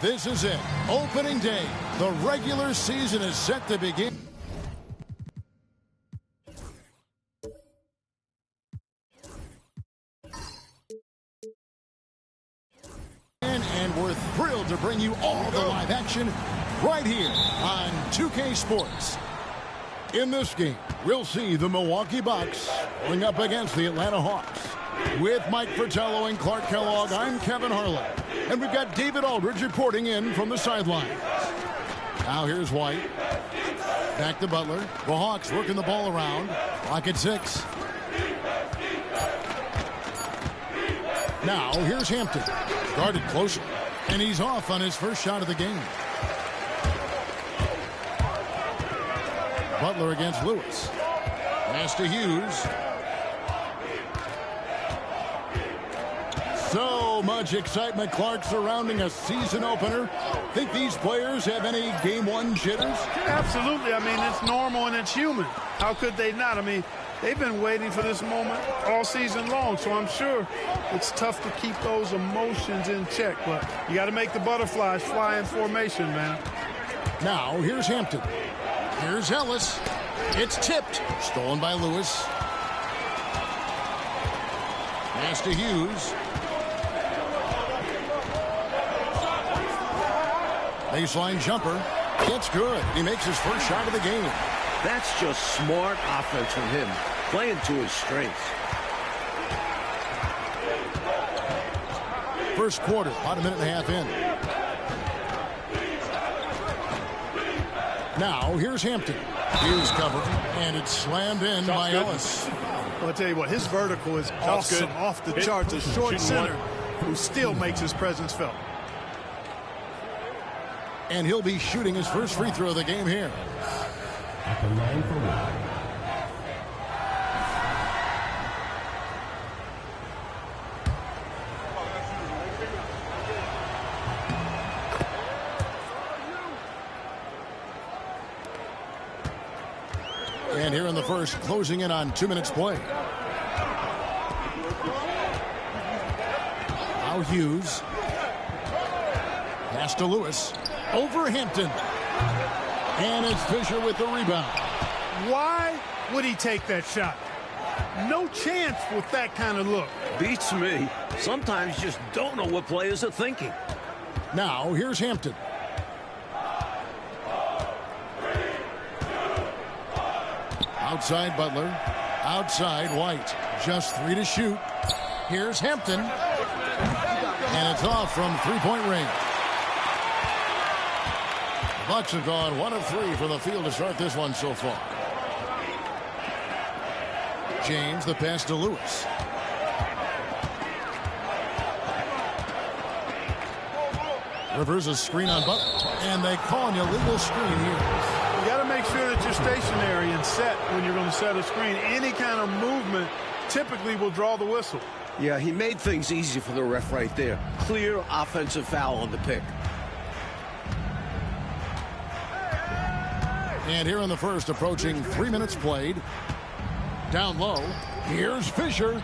This is it. Opening day. The regular season is set to begin. And we're thrilled to bring you all the live action right here on 2K Sports. In this game, we'll see the Milwaukee Bucks going up against the Atlanta Hawks. With Mike Fratello and Clark Kellogg, I'm Kevin Harlan. And we've got David Aldridge reporting in from the sideline. Now here's White. Back to Butler. The Hawks working the ball around. Clock at 6. Now here's Hampton. Guarded closer. And he's off on his first shot of the game. Butler against Lewis. Pass to Hughes. So much excitement, Clark, surrounding a season opener. Think these players have any game one jitters? Absolutely. I mean, it's normal and it's human. How could they not? I mean, they've been waiting for this moment all season long, so I'm sure it's tough to keep those emotions in check. But you got to make the butterflies fly in formation, man. Now, here's Hampton. Here's Ellis. It's tipped. Stolen by Lewis. Pass to Hughes. Baseline jumper. It's good. He makes his first shot of the game. That's just smart offense from him, playing to his strengths. First quarter, about a minute and a half in. Now, here's Hampton. Here's cover, and it's slammed in by Ellis. Well, I'll tell you what, his vertical is awesome, off the charts. A short center who still makes his presence felt. And he'll be shooting his first free throw of the game here. At the line for one. And here in the first, closing in on 2 minutes play. Now Hughes. Pass to Lewis. Over Hampton. And it's Fisher with the rebound. Why would he take that shot? No chance with that kind of look. Beats me. Sometimes you just don't know what players are thinking. Now here's Hampton. Outside Butler. Outside White. Just 3 to shoot. Here's Hampton. And it's off from three-point range. The Bucks have gone 1 of 3 from the field to start this one so far. James, the pass to Lewis. Rivers a screen on Butler. And they call an illegal screen here. You got to make sure that you're stationary and set when you're going to set a screen. Any kind of movement typically will draw the whistle. Yeah, he made things easy for the ref right there. Clear offensive foul on the pick. And here in the first, approaching 3 minutes played. Down low, here's Fisher.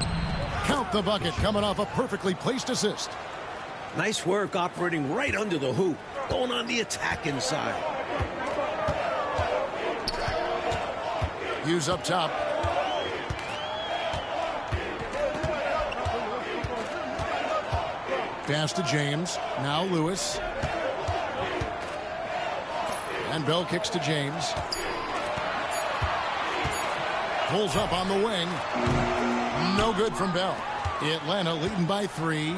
Count the bucket, coming off a perfectly placed assist. Nice work operating right under the hoop. Going on the attack inside. Hughes up top. Pass to James. Now Lewis. And Bell kicks to James. Pulls up on the wing. No good from Bell. Atlanta leading by 3.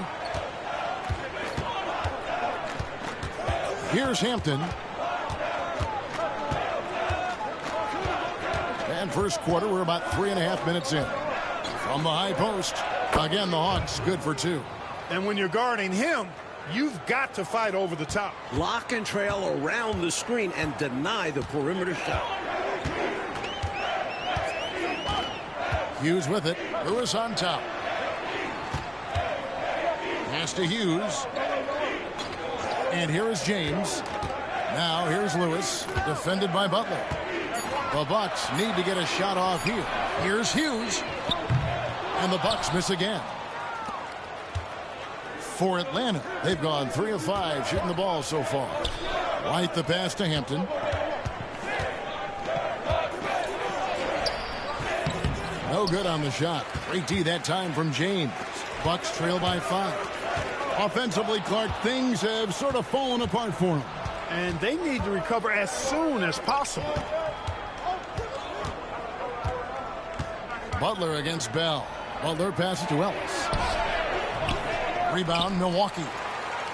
Here's Hampton. And first quarter, we're about 3.5 minutes in. From the high post. Again, the Hawks good for 2. And when you're guarding him, you've got to fight over the top. Lock and trail around the screen and deny the perimeter shot. Hughes with it. Lewis on top. Pass to Hughes. And here is James. Now here's Lewis. Defended by Butler. The Bucks need to get a shot off here. Here's Hughes. And the Bucks miss again. For Atlanta, they've gone 3 of 5 shooting the ball so far. White the pass to Hampton. No good on the shot. Great D that time from James. Bucks trail by 5. Offensively, Clark, things have sort of fallen apart for them. And they need to recover as soon as possible. Butler against Bell. Butler passes to Ellis. Rebound, Milwaukee.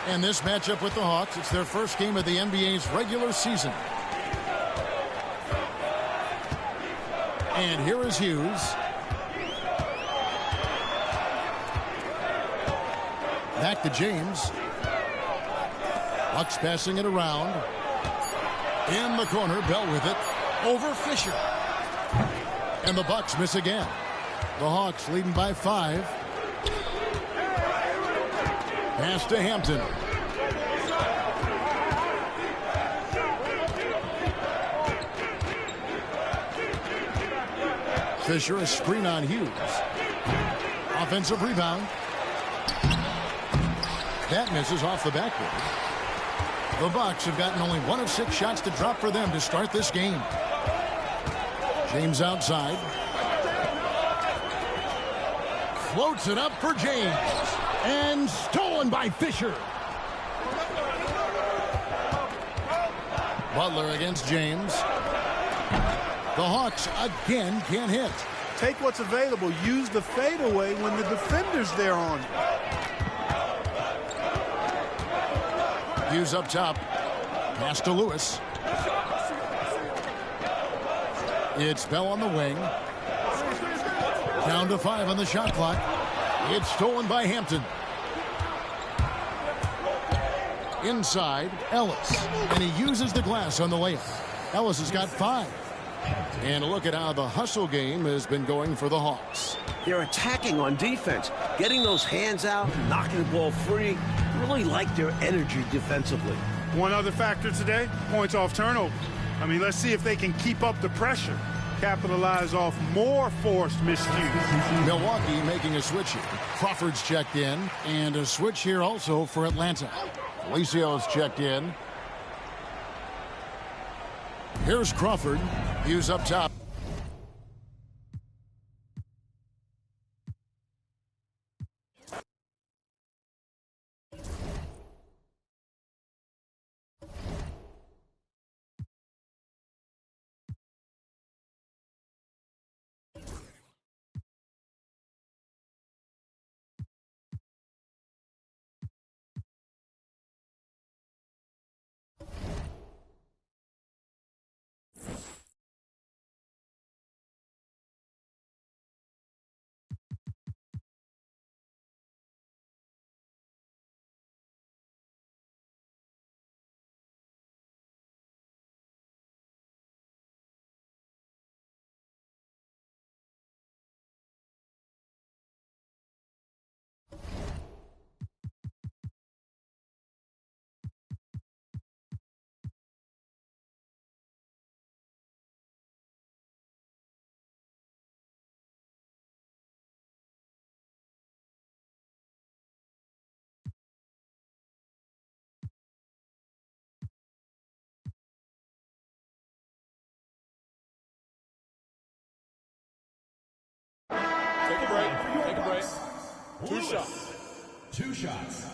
And this matchup with the Hawks, it's their first game of the NBA's regular season. And here is Hughes. Back to James. Bucks passing it around. In the corner, Bell with it. Over Fisher. And the Bucks miss again. The Hawks leading by 5. Pass to Hampton. Fisher a screen on Hughes. Offensive rebound. That misses off the backboard. The Bucks have gotten only 1 of 6 shots to drop for them to start this game. James outside. Floats it up for James. And stolen by Fisher. Butler against James. The Hawks again can't hit. Take what's available. Use the fadeaway when the defender's there on you. Hughes up top. Pass to Lewis. It's Bell on the wing. Down to 5 on the shot clock. It's stolen by Hampton. Inside, Ellis. And he uses the glass on the layup. Ellis has got 5. And look at how the hustle game has been going for the Hawks. They're attacking on defense, getting those hands out, knocking the ball free. Really like their energy defensively. One other factor today, points off turnover. I mean, let's see if they can keep up the pressure, capitalize off more forced miscues. Milwaukee making a switch here. Crawford's checked in, and a switch here also for Atlanta. Felicio's checked in. Here's Crawford. Hughes up top. Take a break. Take a break. 2 shots. 2 shots.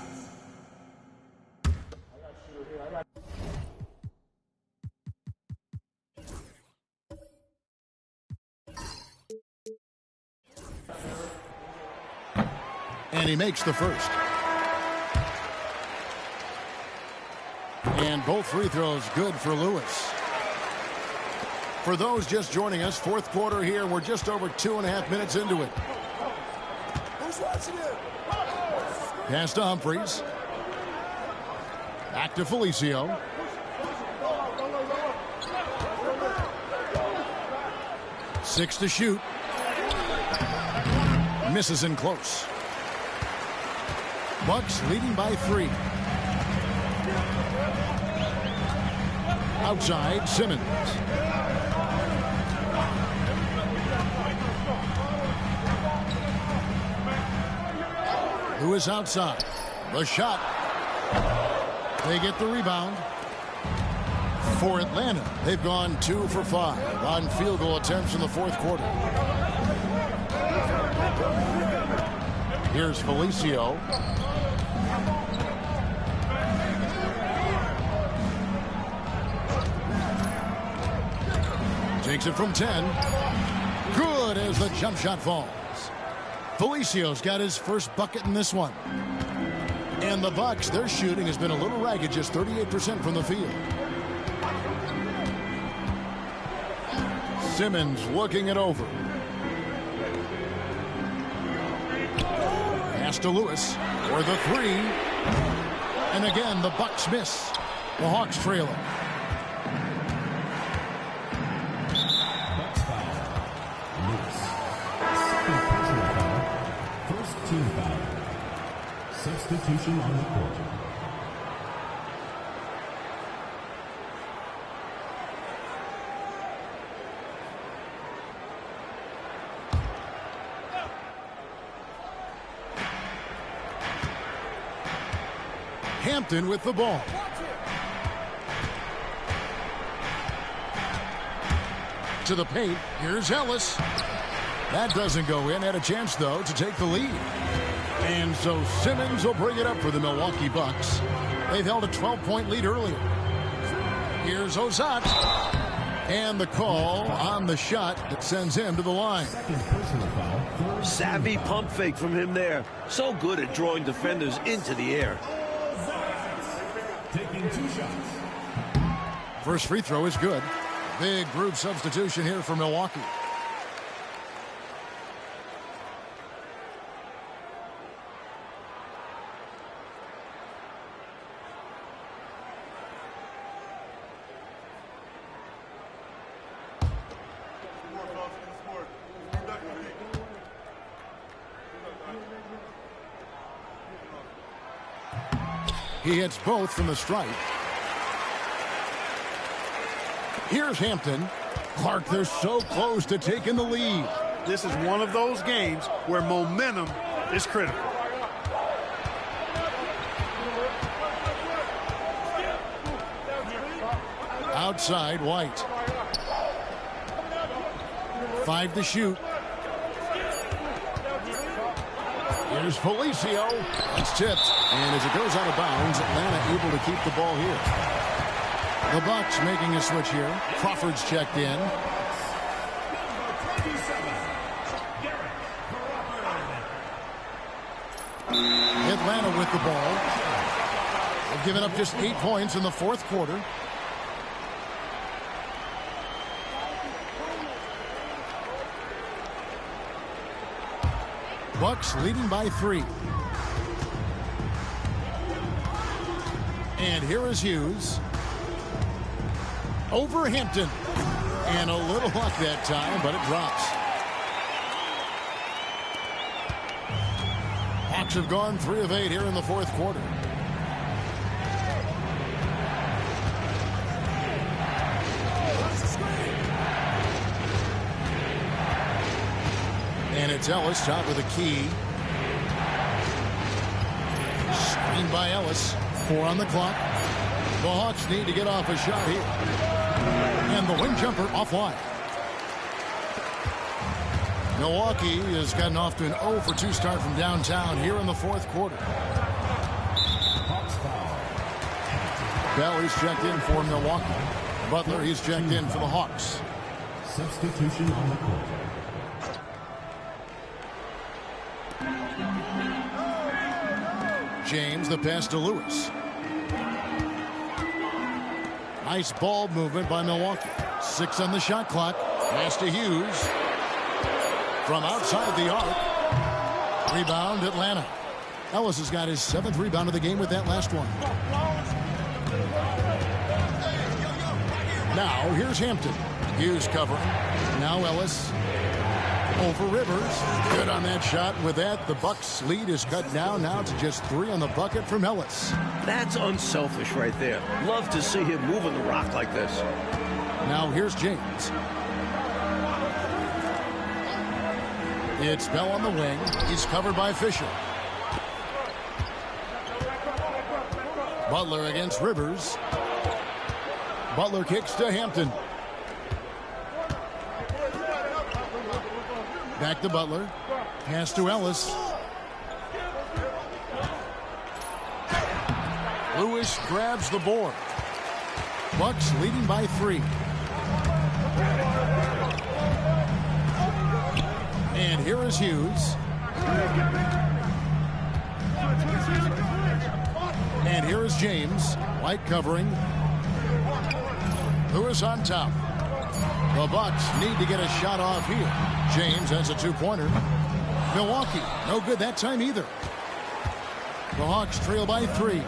And he makes the first. And both free throws good for Lewis. For those just joining us, fourth quarter here. We're just over 2.5 minutes into it. Who's watching it? Pass to Humphries. Back to Felicio. Six to shoot. Misses in close. Bucks leading by 3. Outside, Simmons. Who is outside? The shot. They get the rebound. For Atlanta, they've gone 2 for 5 on field goal attempts in the fourth quarter. Here's Felicio. Takes it from 10. Good as the jump shot falls. Felicio's got his first bucket in this one. And the Bucks, their shooting has been a little ragged, just 38% from the field. Simmons looking it over. Pass to Lewis for the 3. And again, the Bucks miss. The Hawks trailing. Bucks foul. Lewis. Second personal foul. First team foul. Substitution on the court. Hampton with the ball. To the paint. Here's Ellis. That doesn't go in. Had a chance, though, to take the lead. And so Simmons will bring it up for the Milwaukee Bucks. They've held a 12-point lead earlier. Here's Ozat. And the call on the shot that sends him to the line. Savvy pump fake from him there. So good at drawing defenders into the air. Taking 2 shots. First free throw is good. Big group substitution here for Milwaukee. He hits both from the stripe. Here's Hampton. Clark, they're so close to taking the lead. This is one of those games where momentum is critical. Outside, White. 5 to shoot. Here's Felicio. It's tipped. And as it goes out of bounds, Atlanta able to keep the ball here. The Bucks making a switch here. Crawford's checked in. Atlanta with the ball. They've given up just 8 points in the fourth quarter. Bucks leading by 3. And here is Hughes. Over Hampton. And a little luck that time, but it drops. Hawks have gone 3 of 8 here in the fourth quarter. And it's Ellis, top of the key. Screen by Ellis. 4 on the clock. The Hawks need to get off a shot here. And the wing jumper offline. Milwaukee has gotten off to an 0 for 2 start from downtown here in the fourth quarter. Bell, he's checked in for Milwaukee. Butler, he's checked in for the Hawks. Substitution on the court. James, the pass to Lewis. Nice ball movement by Milwaukee. 6 on the shot clock. Pass to Hughes. From outside the arc. Rebound, Atlanta. Ellis has got his 7th rebound of the game with that last one. Now, here's Hampton. Hughes covering. Now Ellis. Over Rivers. Good on that shot. With that, the Bucks' lead is cut down now to just 3 on the bucket from Ellis. That's unselfish right there. Love to see him moving the rock like this. Now here's James. It's Bell on the wing. He's covered by Fisher. Butler against Rivers. Butler kicks to Hampton. Back to Butler. Pass to Ellis. Lewis grabs the board. Bucks leading by 3. And here is Hughes. And here is James. White covering. Lewis on top. The Bucks need to get a shot off here. James has a 2-pointer. Milwaukee, no good that time either. The Hawks trail by 3.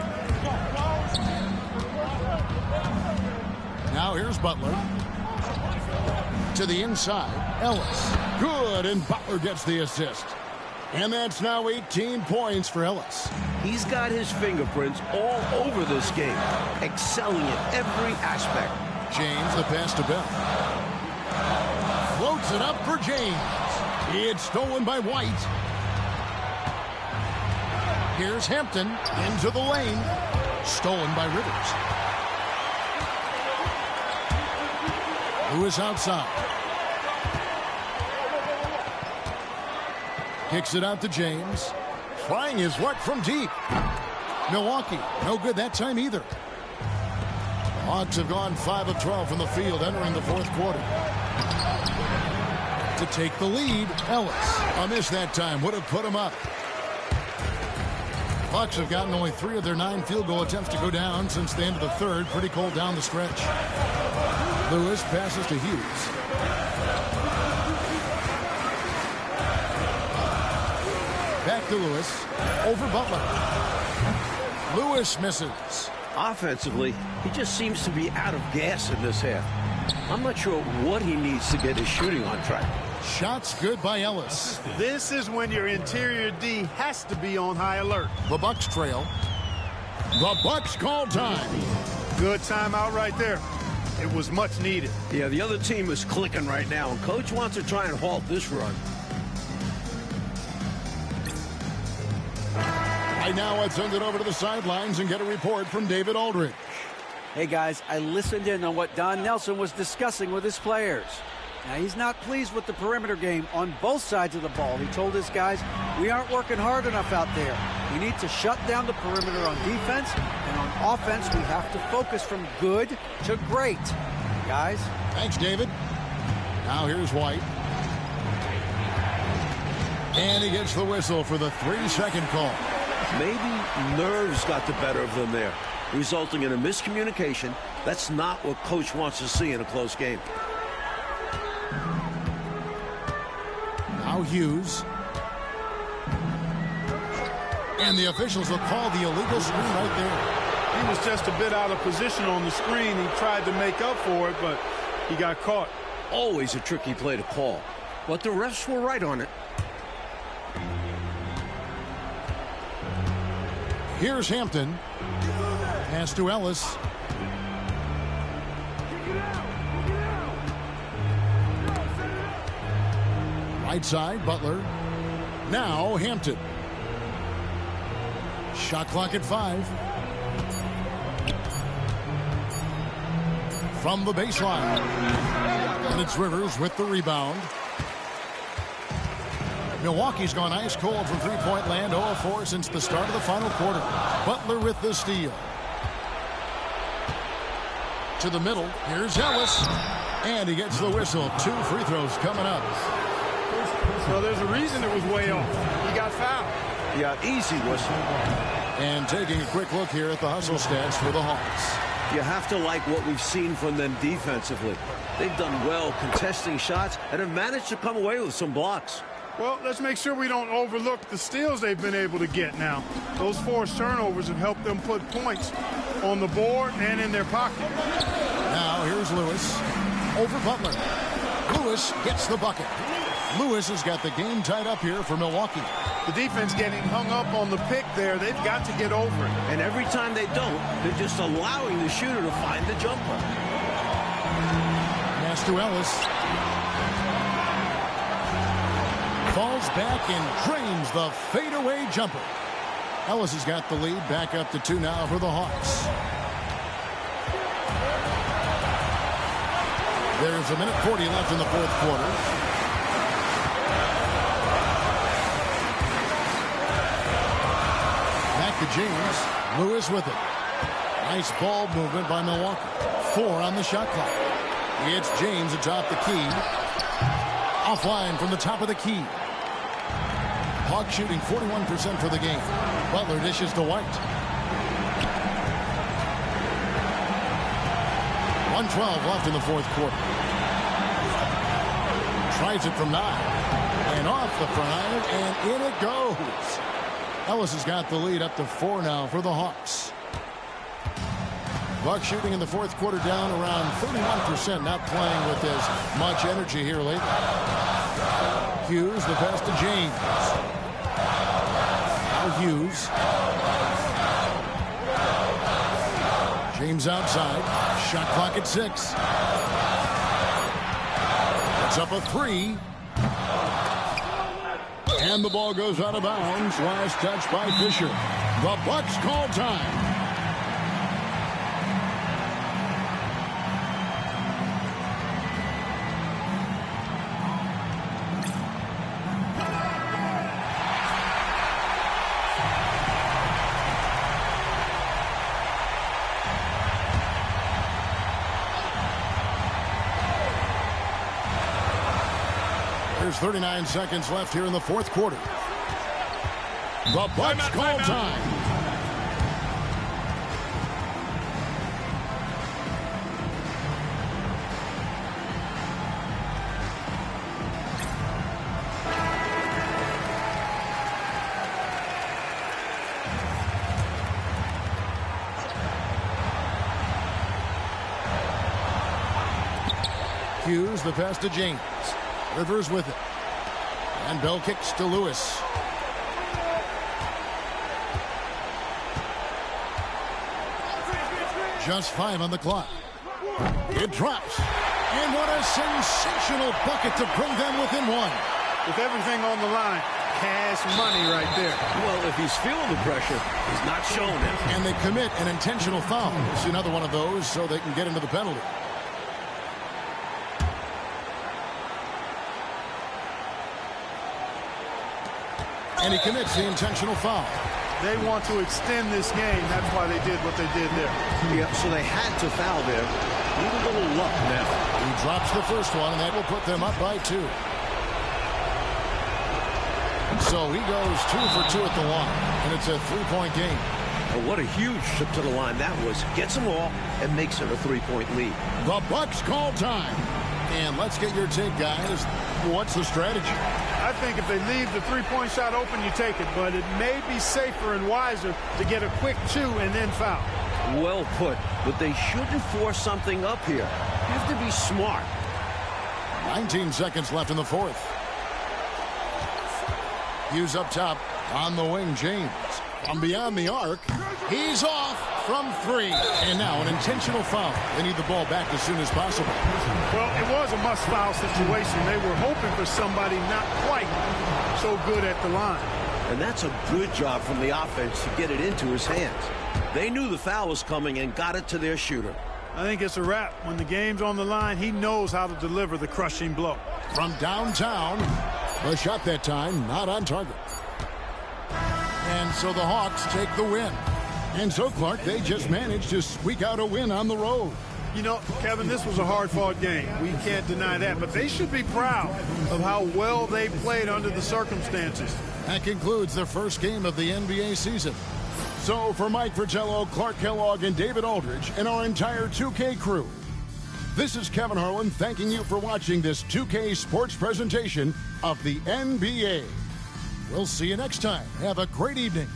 Now here's Butler. To the inside. Ellis. Good, and Butler gets the assist. And that's now 18 points for Ellis. He's got his fingerprints all over this game, excelling in every aspect. James, the pass to Bell. Floats it up for James. It's stolen by White. Here's Hampton into the lane. Stolen by Rivers. Lewis outside. Kicks it out to James. Trying his luck from deep. Milwaukee, no good that time either. Hawks have gone 5 of 12 from the field entering the fourth quarter. To take the lead, Ellis. A miss that time would have put him up. Bucks have gotten only 3 of their 9 field goal attempts to go down since the end of the third. Pretty cold down the stretch. Lewis passes to Hughes. Back to Lewis. Over Butler. Lewis misses. Offensively, he just seems to be out of gas in this half. I'm not sure what he needs to get his shooting on track. Shots good by Ellis. This is when your interior D has to be on high alert. The Bucks trail. The Bucks call time. Good timeout right there. It was much needed. Yeah, the other team is clicking right now, and Coach wants to try and halt this run. Right now, let's send it over to the sidelines and get a report from David Aldridge. Hey, guys, I listened in on what Don Nelson was discussing with his players. Now, he's not pleased with the perimeter game on both sides of the ball. He told his guys, we aren't working hard enough out there. We need to shut down the perimeter on defense, and on offense, we have to focus from good to great. Guys? Thanks, David. Now here's White. And he gets the whistle for the 3-second call. Maybe nerves got the better of them there, resulting in a miscommunication. That's not what Coach wants to see in a close game. Now Hughes. And the officials will call the illegal screen right there. He was just a bit out of position on the screen. He tried to make up for it, but he got caught. Always a tricky play to call, but the refs were right on it. Here's Hampton. Pass to Ellis. Right side, Butler. Now Hampton. Shot clock at 5. From the baseline. And it's Rivers with the rebound. Milwaukee's gone ice cold from three-point land, 0-4 since the start of the final quarter. Butler with the steal. To the middle. Here's Ellis. And he gets the whistle. 2 free throws coming up. So there's a reason it was way off. He got fouled. Yeah, easy whistle. And taking a quick look here at the hustle stats for the Hawks. You have to like what we've seen from them defensively. They've done well contesting shots and have managed to come away with some blocks. Well, let's make sure we don't overlook the steals they've been able to get now. Those forced turnovers have helped them put points on the board and in their pocket. Now here's Lewis. Over Butler. Lewis gets the bucket. Lewis has got the game tied up here for Milwaukee. The defense getting hung up on the pick there. They've got to get over it. And every time they don't, they're just allowing the shooter to find the jumper. Pass to Ellis. Falls back and drains the fadeaway jumper. Ellis has got the lead, back up to 2 now for the Hawks. There's 1:40 left in the fourth quarter. Back to James. Lewis with it. Nice ball movement by Milwaukee. 4 on the shot clock. It's James atop the key. Offline from the top of the key. Hawks shooting 41% for the game. Butler dishes to White. 1:12 left in the fourth quarter. Tries it from 9. And off the front, and in it goes. Ellis has got the lead up to 4 now for the Hawks. Bucks shooting in the fourth quarter down around 31%, not playing with as much energy here lately. Hughes, the pass to James. Now Hughes. James outside. Shot clock at 6. It's up a 3. And the ball goes out of bounds. Last touch by Fisher. The Bucks call time. There's 39 seconds left here in the fourth quarter. The Bucks call time. Hughes, the pass to James. Rivers with it. And Bell kicks to Lewis. Just 5 on the clock. It drops. And what a sensational bucket to bring them within 1. With everything on the line, cash money right there. Well, if he's feeling the pressure, he's not showing it. And they commit an intentional foul. It's another one of those so they can get into the penalty. And he commits the intentional foul. They want to extend this game. That's why they did what they did there. Yeah, so they had to foul there. Need a little luck now. He drops the first one, and that will put them up by 2. So he goes 2 for 2 at the line, and it's a 3-point game. Oh, what a huge trip to the line that was. Gets them all and makes it a 3-point lead. The Bucks call time. And let's get your take, guys. What's the strategy? I think if they leave the three-point shot open, you take it. But it may be safer and wiser to get a quick 2 and then foul. Well put. But they shouldn't force something up here. You have to be smart. 19 seconds left in the fourth. Hughes up top on the wing. James from beyond the arc. He's off from 3. And now an intentional foul. They need the ball back as soon as possible. Well, it was a must-foul situation. They were hoping for somebody not quite so good at the line. And that's a good job from the offense to get it into his hands. They knew the foul was coming and got it to their shooter. I think it's a wrap. When the game's on the line, he knows how to deliver the crushing blow. From downtown, the shot that time not on target. And so the Hawks take the win. And so, Clark, they just managed to squeak out a win on the road. You know, Kevin, this was a hard-fought game. We can't deny that. But they should be proud of how well they played under the circumstances. That concludes the first game of the NBA season. So, for Mike Fratello, Clark Kellogg, and David Aldridge, and our entire 2K crew, this is Kevin Harlan thanking you for watching this 2K Sports presentation of the NBA. We'll see you next time. Have a great evening.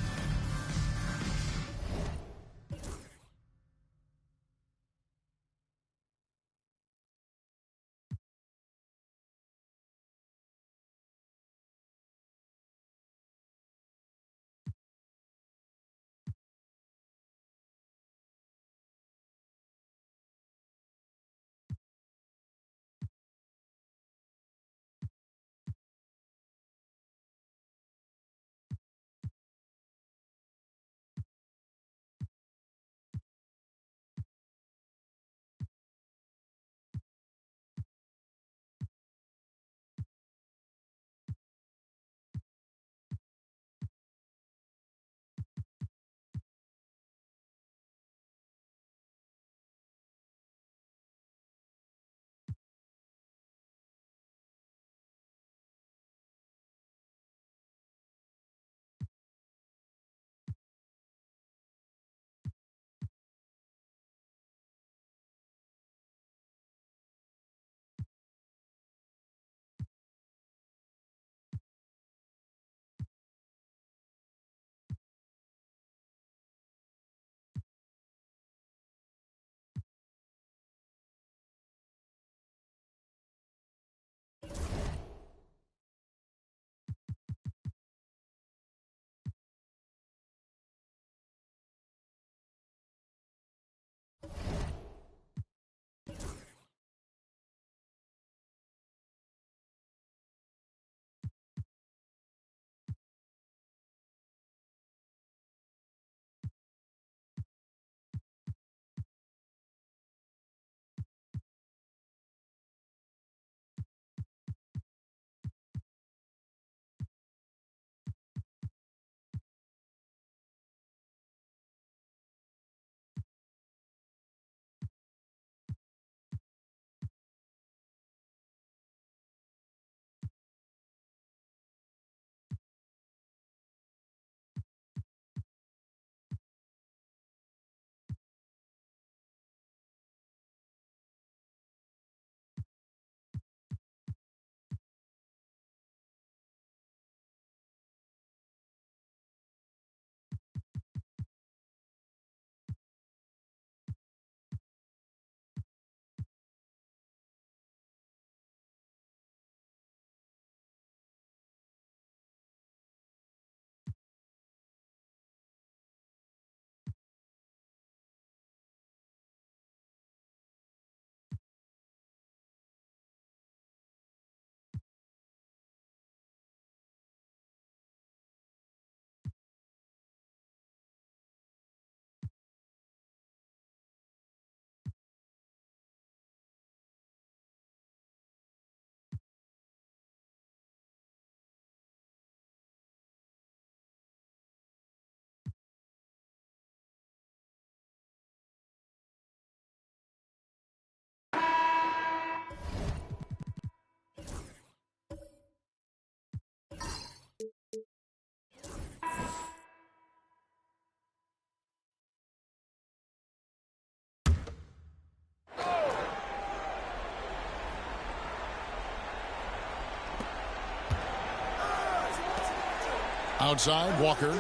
Outside, Walker.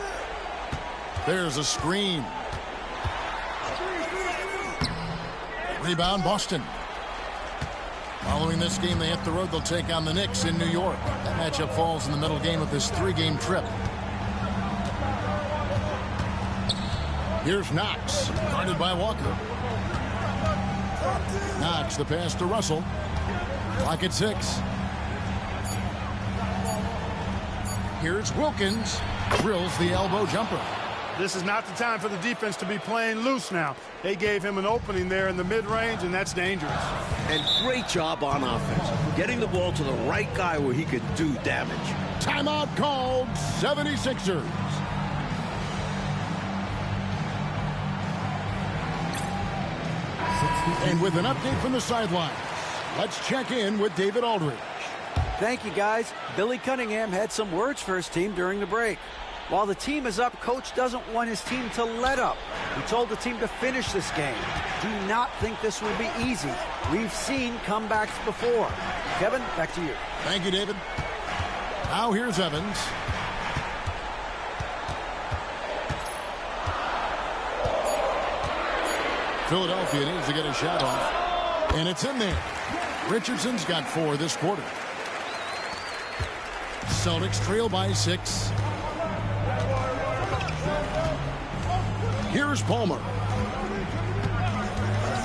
There's a screen. Rebound, Boston. Following this game, they hit the road. They'll take on the Knicks in New York. That matchup falls in the middle game of this 3-game trip. Here's Knox, guarded by Walker. Knox, the pass to Russell. Clock at 6. Here's Wilkins. Drills the elbow jumper. This is not the time for the defense to be playing loose now. They gave him an opening there in the mid-range, and that's dangerous. And great job on offense. Getting the ball to the right guy where he could do damage. Timeout called, 76ers. And with an update from the sidelines, let's check in with David Aldridge. Thank you, guys. Billy Cunningham had some words for his team during the break. While the team is up, Coach doesn't want his team to let up. He told the team to finish this game. Do not think this will be easy. We've seen comebacks before. Kevin, back to you. Thank you, David. Now here's Evans. Philadelphia needs to get a shot off. And it's in there. Richardson's got 4 this quarter. Celtics trail by 6. Here's Palmer.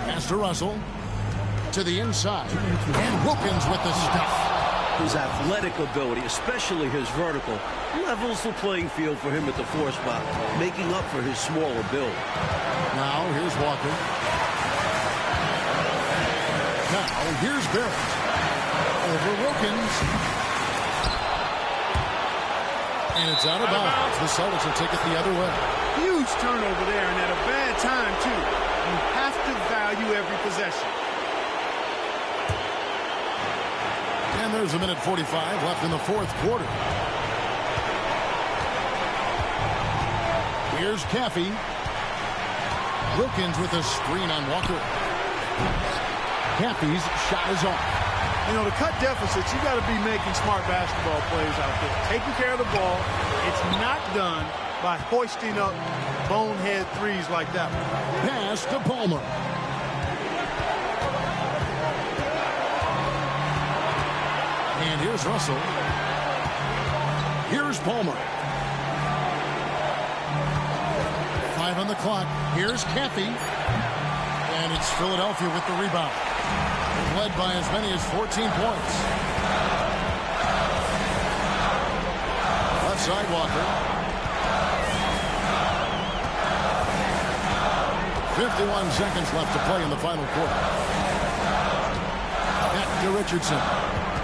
Pass to Russell. To the inside. And Wilkins with the stuff. His athletic ability, especially his vertical, levels the playing field for him at the 4 spot, making up for his smaller build. Now here's Walker. Now here's Barrett. Over Wilkins. And it's out of bounds. The Celtics will take it the other way. Huge turnover there, and at a bad time, too. You have to value every possession. And there's a minute 45 left in the 4th quarter. Here's Caffey. Wilkins with a screen on Walker. Caffey's shot is off. You know, to cut deficits, you got to be making smart basketball plays out there. Taking care of the ball. It's not done by hoisting up bonehead threes like that one. Pass to Palmer. And here's Russell. Here's Palmer. 5 on the clock. Here's Caffey. And it's Philadelphia with the rebound. Led by as many as 14 points. Left side, Walker. 51 seconds left to play in the final quarter. Back to Richardson.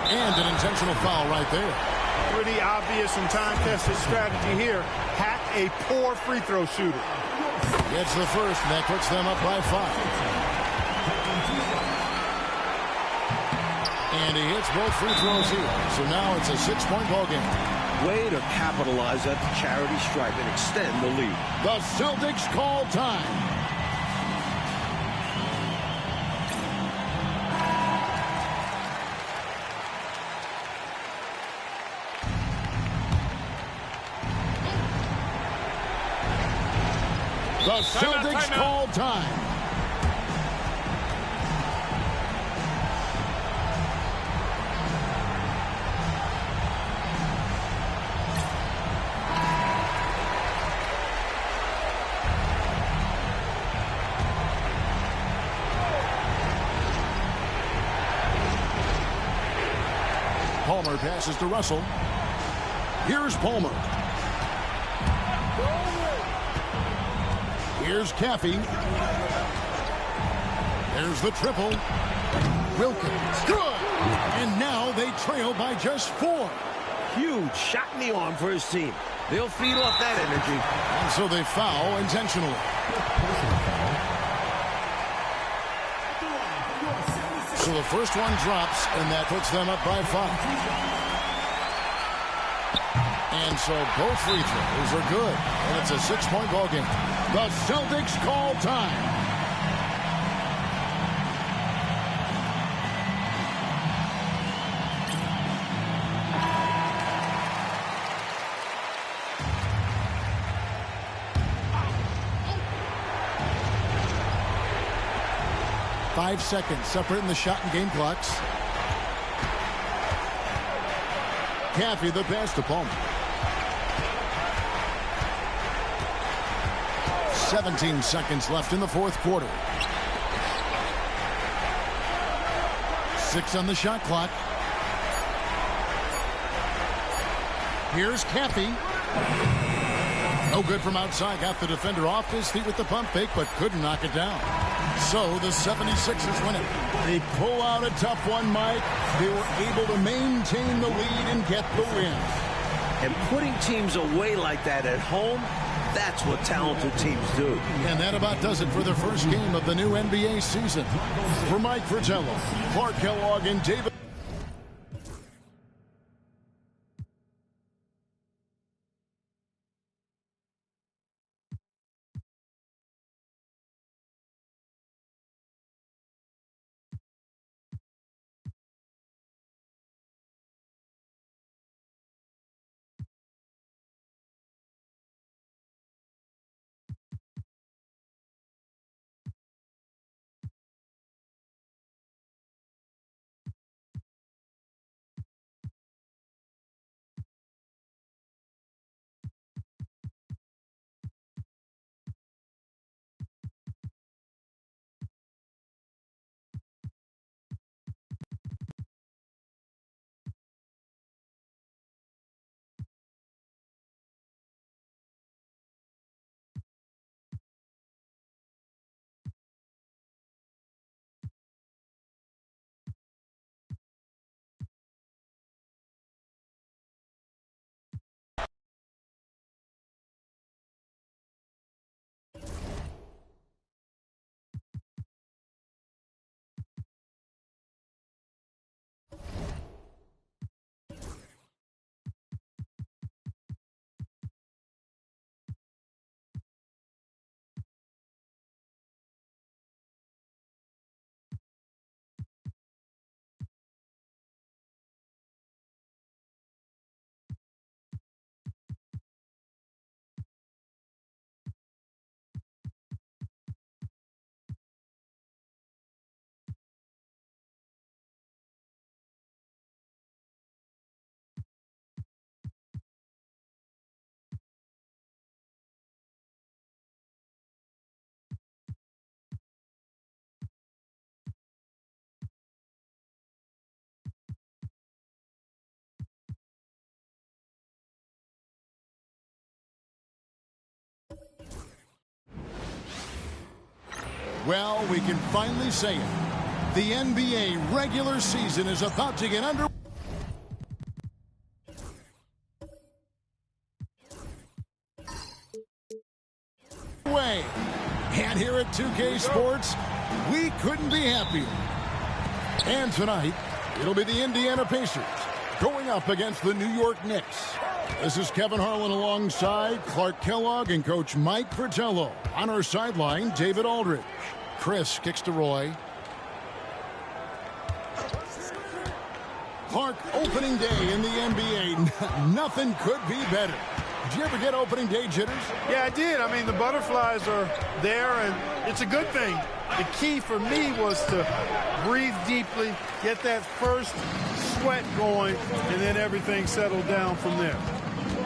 And an intentional foul right there. Pretty obvious and time-tested strategy here. Hack a poor free throw shooter. Gets the first, and that puts them up by 5. And he hits both free throws here. So now it's a 6-point ball game. Way to capitalize at the charity stripe and extend the lead. The Celtics call time. The Celtics call time. Palmer passes to Russell. Here's Palmer. Here's Caffey. There's the triple. Wilkins. Good. And now they trail by just 4. Huge shot in the arm for his team. They'll feed off that energy. And so they foul intentionally. So the first one drops, and that puts them up by 5. And so both free throws are good. And it's a 6-point ball game. The Celtics call time. 5 seconds separating the shot and game clocks. Caffey the pass to Palmer. 17 seconds left in the fourth quarter. 6 on the shot clock. Here's Caffey. No good from outside. Got the defender off his feet with the pump fake, but couldn't knock it down. So the 76ers win it. They pull out a tough one, Mike. They were able to maintain the lead and get the win. And putting teams away like that at home, that's what talented teams do. And that about does it for the first game of the new NBA season. For Mike Fratello, Clark Kellogg, and David. Well, we can finally say it. The NBA regular season is about to get underway. And here at 2K Sports, we couldn't be happier. And tonight, it'll be the Indiana Pacers going up against the New York Knicks. This is Kevin Harlan alongside Clark Kellogg and Coach Mike Fratello. On our sideline, David Aldridge. Chris kicks to Roy. Clark, opening day in the NBA. Nothing could be better. Did you ever get opening day jitters? Yeah, I did. I mean, the butterflies are there, and it's a good thing. The key for me was to breathe deeply, get that first sweat going, and then everything settled down from there.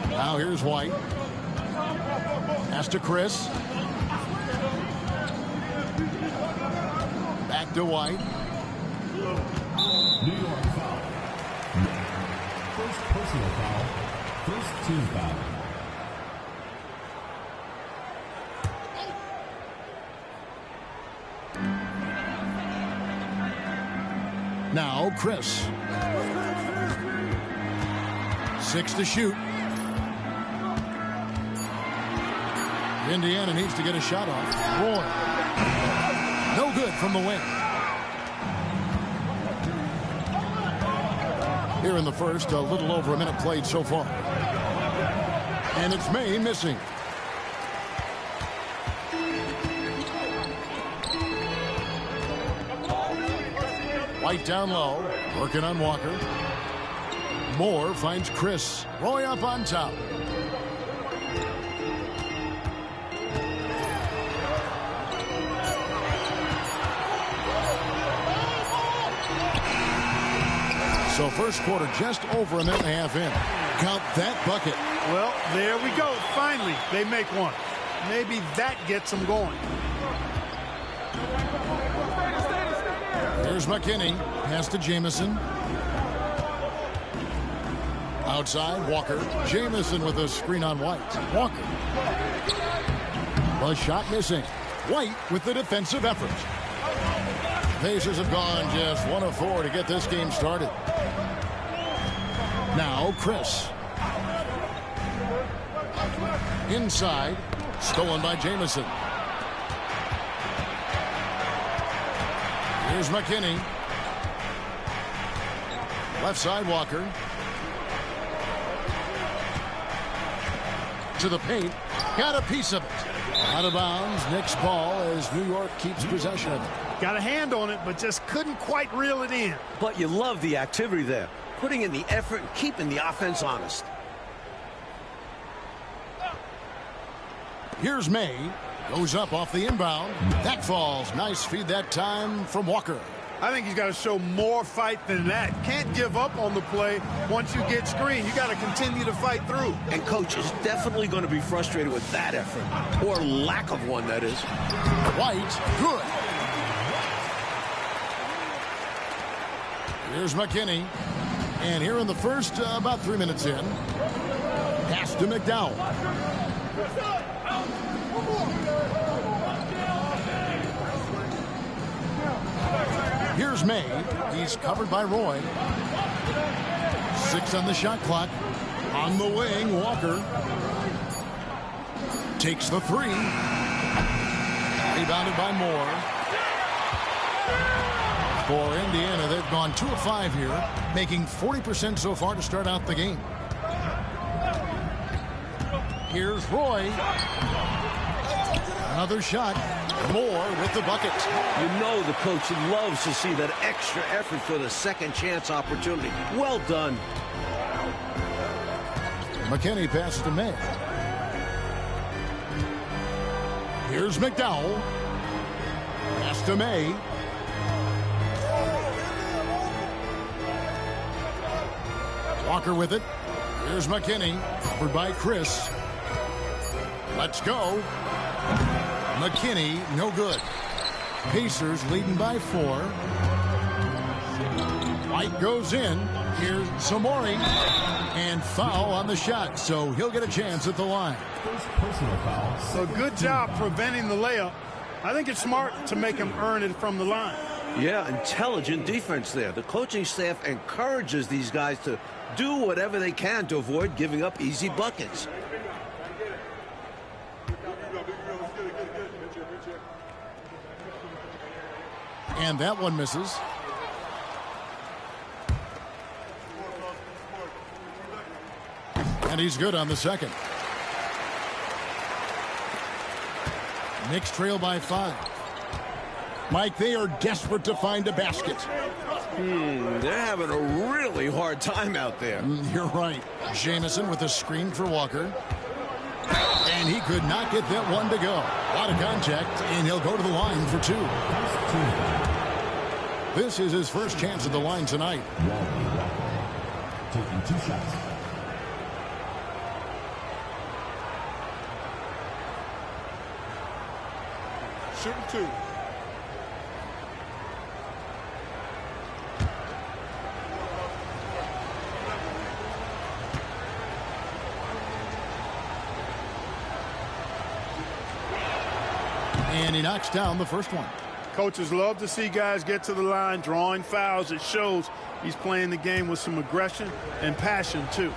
Now here's White. Pass to Chris. Back to White. New York foul. First personal foul. First team foul. Now Chris. 6 to shoot. Indiana needs to get a shot off. Roy. No good from the wing. Here in the first, a little over a minute played so far. And it's May missing. White down low, working on Walker. Moore finds Chris. Roy up on top. So first quarter just over a minute and a half in. Count that bucket. Well, there we go. Finally, they make one. Maybe that gets them going. Here's McKinney. Pass to Jamison. Outside, Walker. Jamison with a screen on White. Walker. The shot missing. White with the defensive effort. Pacers have gone just 1 of 4 to get this game started. Now Chris. Inside. Stolen by Jamison. Here's McKinney. Left side, Walker. To the paint. Got a piece of it. Out of bounds. Knicks ball as New York keeps possession of it. Got a hand on it, but just couldn't quite reel it in. But you love the activity there. Putting in the effort and keeping the offense honest. Here's May. Goes up off the inbound. That falls. Nice feed that time from Walker. I think he's got to show more fight than that. Can't give up on the play once you get screened. You got to continue to fight through. And coach is definitely going to be frustrated with that effort. Or lack of one, that is. White. Good. Here's McKinney. And here in the first, about 3 minutes in. Pass to McDowell. Here's May. He's covered by Roy. 6 on the shot clock. On the wing, Walker. Takes the 3. Rebounded by Moore. For Indiana, they've gone 2 of 5 here, making 40% so far to start out the game. Here's Roy. Another shot. Moore with the bucket. You know the coach loves to see that extra effort for the second chance opportunity. Well done. McKinney passes to May. Here's McDowell. Pass to May. Walker with it. Here's McKinney. Covered by Chris. Let's go. McKinney, no good. Pacers leading by 4. White goes in. Here's Samori. And foul on the shot, so he'll get a chance at the line. First personal foul. So good job preventing the layup. I think it's smart to make him earn it from the line. Yeah, intelligent defense there. The coaching staff encourages these guys to do whatever they can to avoid giving up easy buckets. And that one misses. And he's good on the second. Knicks trail by 5. Mike, they are desperate to find a basket. They're having a really hard time out there. You're right. Jamison with a screen for Walker. And he could not get that one to go. A lot of contact, and he'll go to the line for 2. This is his first chance at the line tonight. Taking 2 shots. Shooting 2. And he knocks down the first one. Coaches love to see guys get to the line, drawing fouls. It shows he's playing the game with some aggression and passion, too.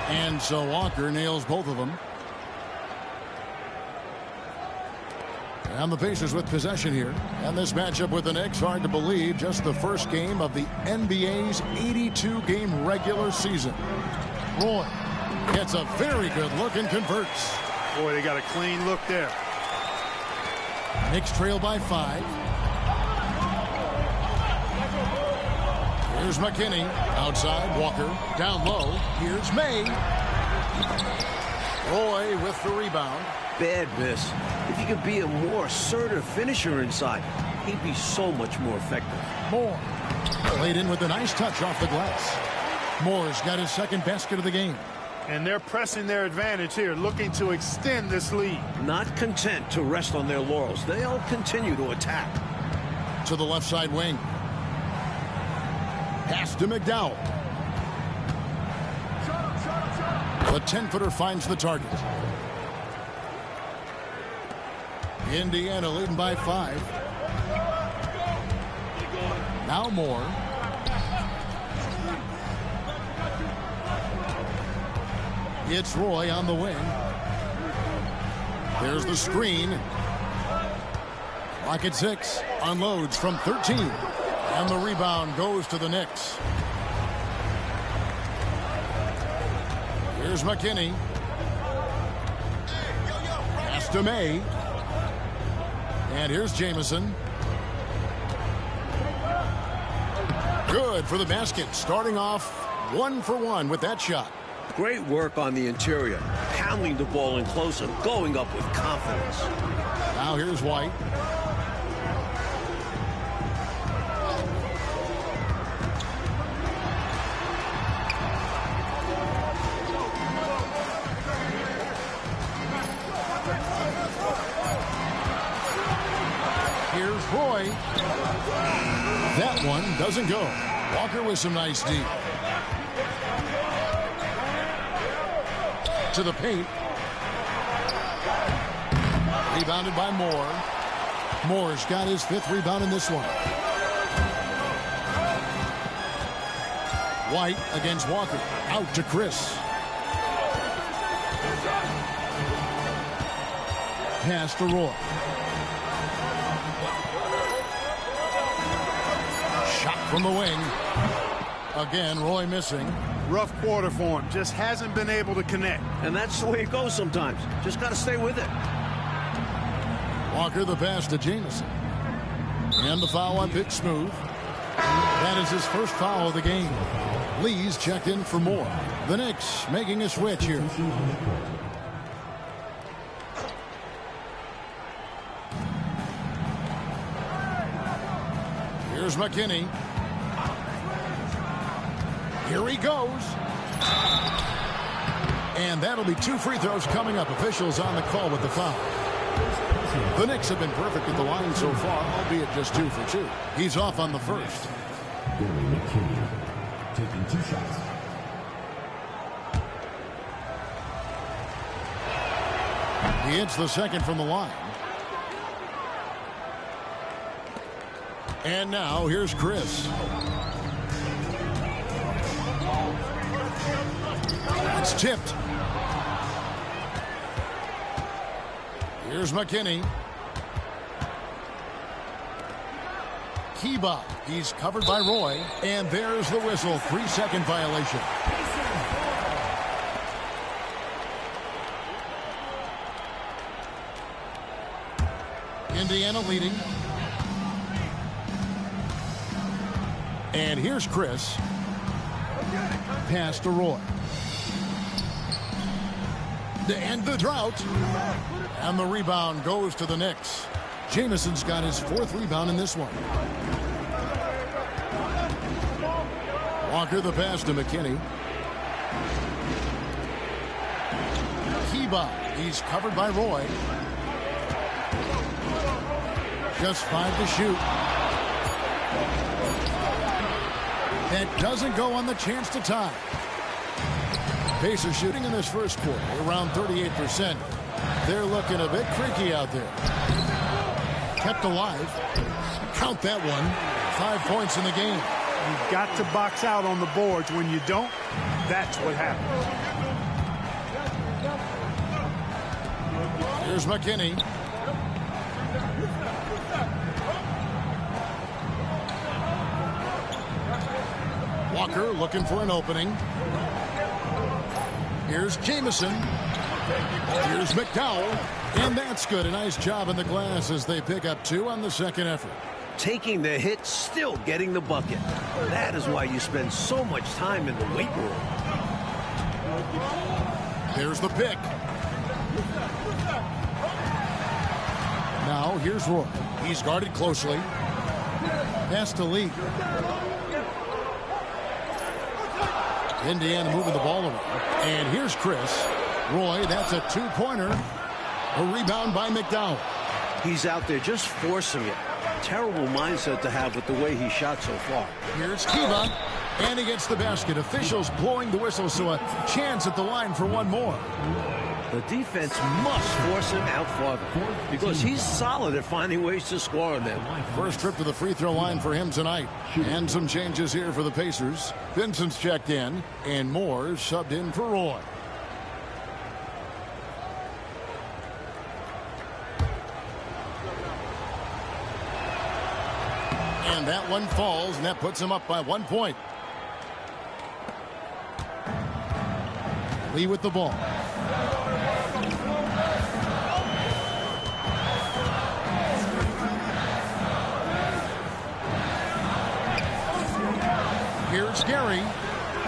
And so Walker nails both of them. And the Pacers with possession here. And this matchup with the Knicks, hard to believe, just the first game of the NBA's 82-game regular season. Roy gets a very good look and converts. Boy, they got a clean look there. Knicks trail by 5. Here's McKinney. Outside, Walker. Down low. Here's May. Roy with the rebound. Bad miss. If he could be a more assertive finisher inside, he'd be so much more effective. Moore played in with a nice touch off the glass. Moore's got his second basket of the game. And they're pressing their advantage here, looking to extend this lead. Not content to rest on their laurels. They'll continue to attack. To the left side wing. Pass to McDowell. The 10-footer finds the target. Indiana leading by 5. Now Moore. It's Roy on the wing. There's the screen. Clock at 6. Unloads from 13. And the rebound goes to the Knicks. Here's McKinney. Pass to May. And here's Jamison. Good for the basket. Starting off 1 for 1 with that shot. Great work on the interior. Handling the ball in close and going up with confidence. Now here's White. Here's Roy. That one doesn't go. Walker with some nice D. To the paint. Rebounded by Moore. Moore's got his 5th rebound in this one. White against Walker. Out to Chris. Pass to Roy. Shot from the wing. Again, Roy missing. Rough quarter for him. Just hasn't been able to connect. And that's the way it goes sometimes. Just got to stay with it. Walker the pass to Jamison. And the foul on Pitt Smooth. That is his first foul of the game. Lee's checked in for more. The Knicks making a switch here. Here's McKinney. Here he goes. And that'll be 2 free throws coming up. Officials on the call with the foul. The Knicks have been perfect at the line so far, albeit just 2 for 2. He's off on the first. Billy McKinney taking 2 shots. He hits the second from the line. And now here's Chris. It's tipped. Here's McKinney. Kiba. He's covered by Roy. And there's the whistle. 3-second violation. Indiana leading. And here's Chris. Pass to Roy. To end the drought. And the rebound goes to the Knicks. Jamison's got his 4th rebound in this one. Walker the pass to McKinney. Kiba. He's covered by Roy. Just 5 to shoot. That doesn't go on the chance to tie. Pacers shooting in this first quarter around 38%. They're looking a bit creaky out there. Kept alive. Count that one. 5 points in the game. You've got to box out on the boards. When you don't, that's what happens. Here's McKinney. Walker looking for an opening. Here's Jamison. Here's McDowell. And that's good. A nice job in the glass as they pick up 2 on the second effort. Taking the hit, still getting the bucket. That is why you spend so much time in the weight room. There's the pick. Now here's Roy. He's guarded closely. Pass to Lee. Indiana moving the ball away. And here's Chris. Roy, that's a two-pointer. A rebound by McDowell. He's out there just forcing it. Terrible mindset to have with the way he shot so far. Here's Kiva. And he gets the basket. Officials blowing the whistle, so a chance at the line for one more. The defense must force him out farther because he's solid at finding ways to score on them. First trip to the free throw line for him tonight. And some changes here for the Pacers. Vincent's checked in, and Moore subbed in for Roy. And that one falls, and that puts him up by 1 point. Lee with the ball. Here's Gary.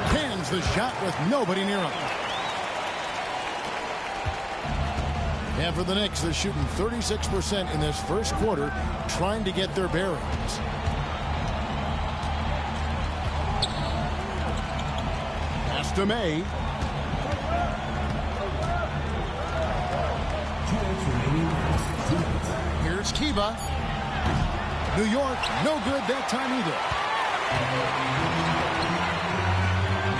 Pins the shot with nobody near him. And for the Knicks, they're shooting 36% in this first quarter, trying to get their bearings. Pass to May. 2 minutes remaining. 2 minutes. Here's Kiva. New York, no good that time either.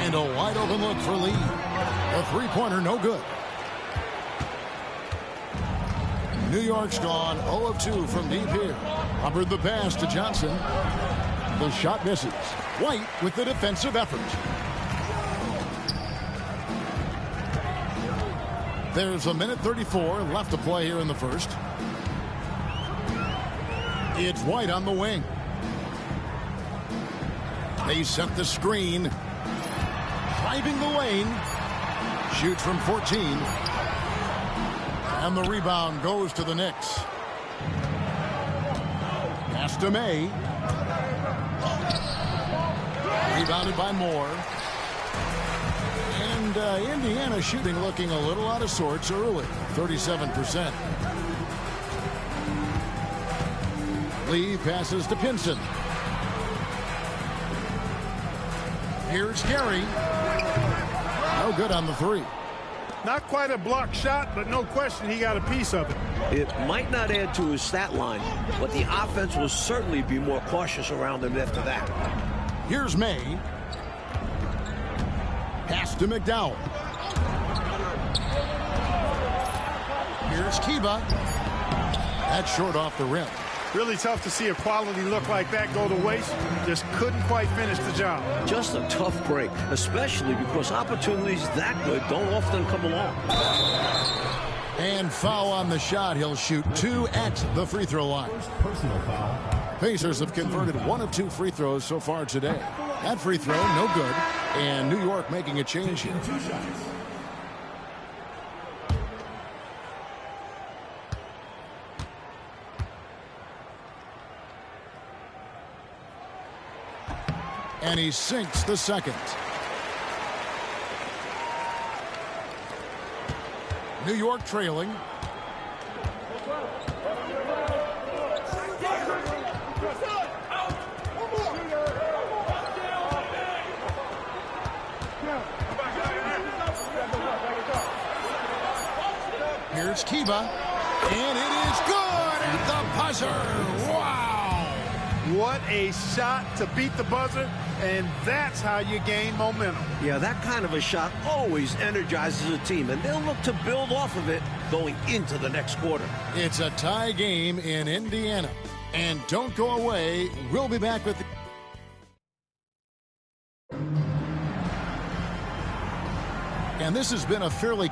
And a wide open look for Lee. A three-pointer, no good. New York's gone 0 of 2 from deep here. Hubbard the pass to Johnson. The shot misses. White with the defensive effort. There's a minute 34 left to play here in the first. It's White on the wing. They set the screen. Driving the lane. Shoots from 14. And the rebound goes to the Knicks. Pass to May. Rebounded by Moore. And Indiana shooting looking a little out of sorts early. 37%. Lee passes to Pinson. Here's Gary. No good on the three. Not quite a block shot, but no question he got a piece of it. It might not add to his stat line, but the offense will certainly be more cautious around him after that. Here's May. Pass to McDowell. Here's Kiva. That's short off the rim. Really tough to see a quality look like that go to waste. Just couldn't quite finish the job. Just a tough break, especially because opportunities that good don't often come along. And foul on the shot. He'll shoot 2 at the free throw line. Personal foul. Pacers have converted 1 of 2 free throws so far today. That free throw, no good. And New York making a change here. 2 shots. And he sinks the second. New York trailing. Here's Kiva. And it is good at the buzzer. Wow. What a shot to beat the buzzer, and that's how you gain momentum. Yeah, that kind of a shot always energizes a team, and they'll look to build off of it going into the next quarter. It's a tie game in Indiana. And don't go away. We'll be back with... And this has been a fairly...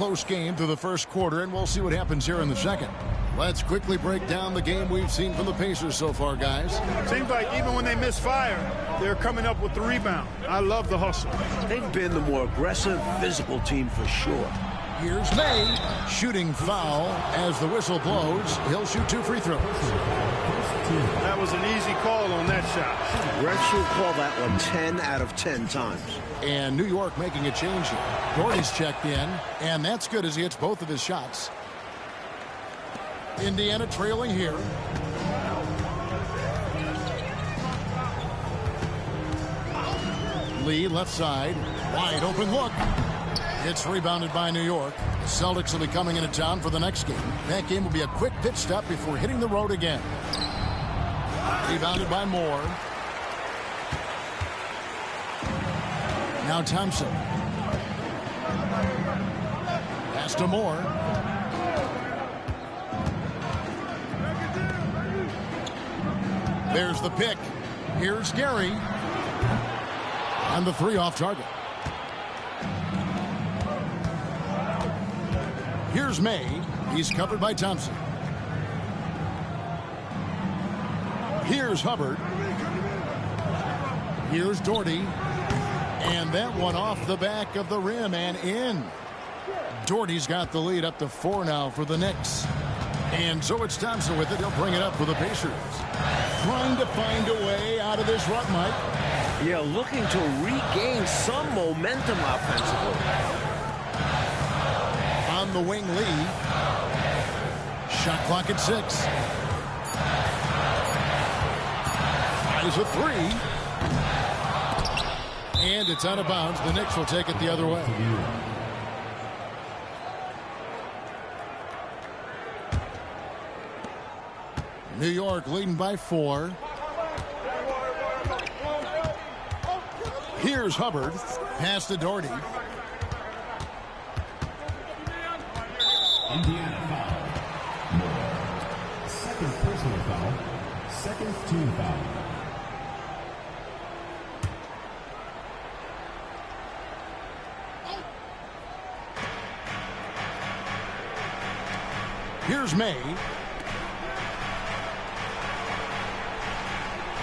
close game through the first quarter, and we'll see what happens here in the second. Let's quickly break down the game we've seen from the Pacers so far, guys. Seems like even when they miss fire, they're coming up with the rebound. I love the hustle. They've been the more aggressive, physical team for sure. Here's May, shooting foul as the whistle blows. He'll shoot 2 free throws. That was an easy call on that shot. Refs will call that one 10 out of 10 times. And New York making a change here. Doherty's checked in, and that's good as he hits both of his shots. Indiana trailing here. Lee left side. Wide open look. It's rebounded by New York. The Celtics will be coming into town for the next game. That game will be a quick pit stop before hitting the road again. Rebounded by Moore. Now Thompson. Pass to Moore. There's the pick. Here's Gary. And the 3 off target. Here's May. He's covered by Thompson. Here's Hubbard. Here's Doherty. And that one off the back of the rim and in. Doherty's got the lead up to 4 now for the Knicks. And so it's Thompson with it. He'll bring it up for the Pacers. Trying to find a way out of this rut, Mike. Yeah, looking to regain some momentum offensively. On the wing, Lee. Shot clock at 6. Is a 3. And it's out of bounds. The Knicks will take it the other way. New York leading by 4. Here's Hubbard. Pass to Doherty. Indiana foul. Second personal foul. Second team foul. Here's May.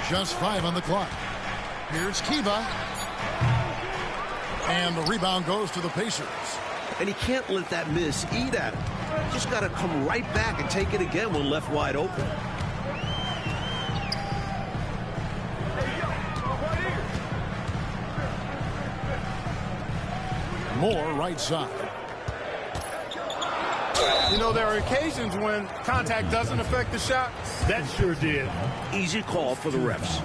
Just 5 on the clock. Here's Kiva. And the rebound goes to the Pacers. And he can't let that miss eat at him. Just got to come right back and take it again when left wide open. Moore right side. You know, there are occasions when contact doesn't affect the shot. That sure did. Easy call for the refs.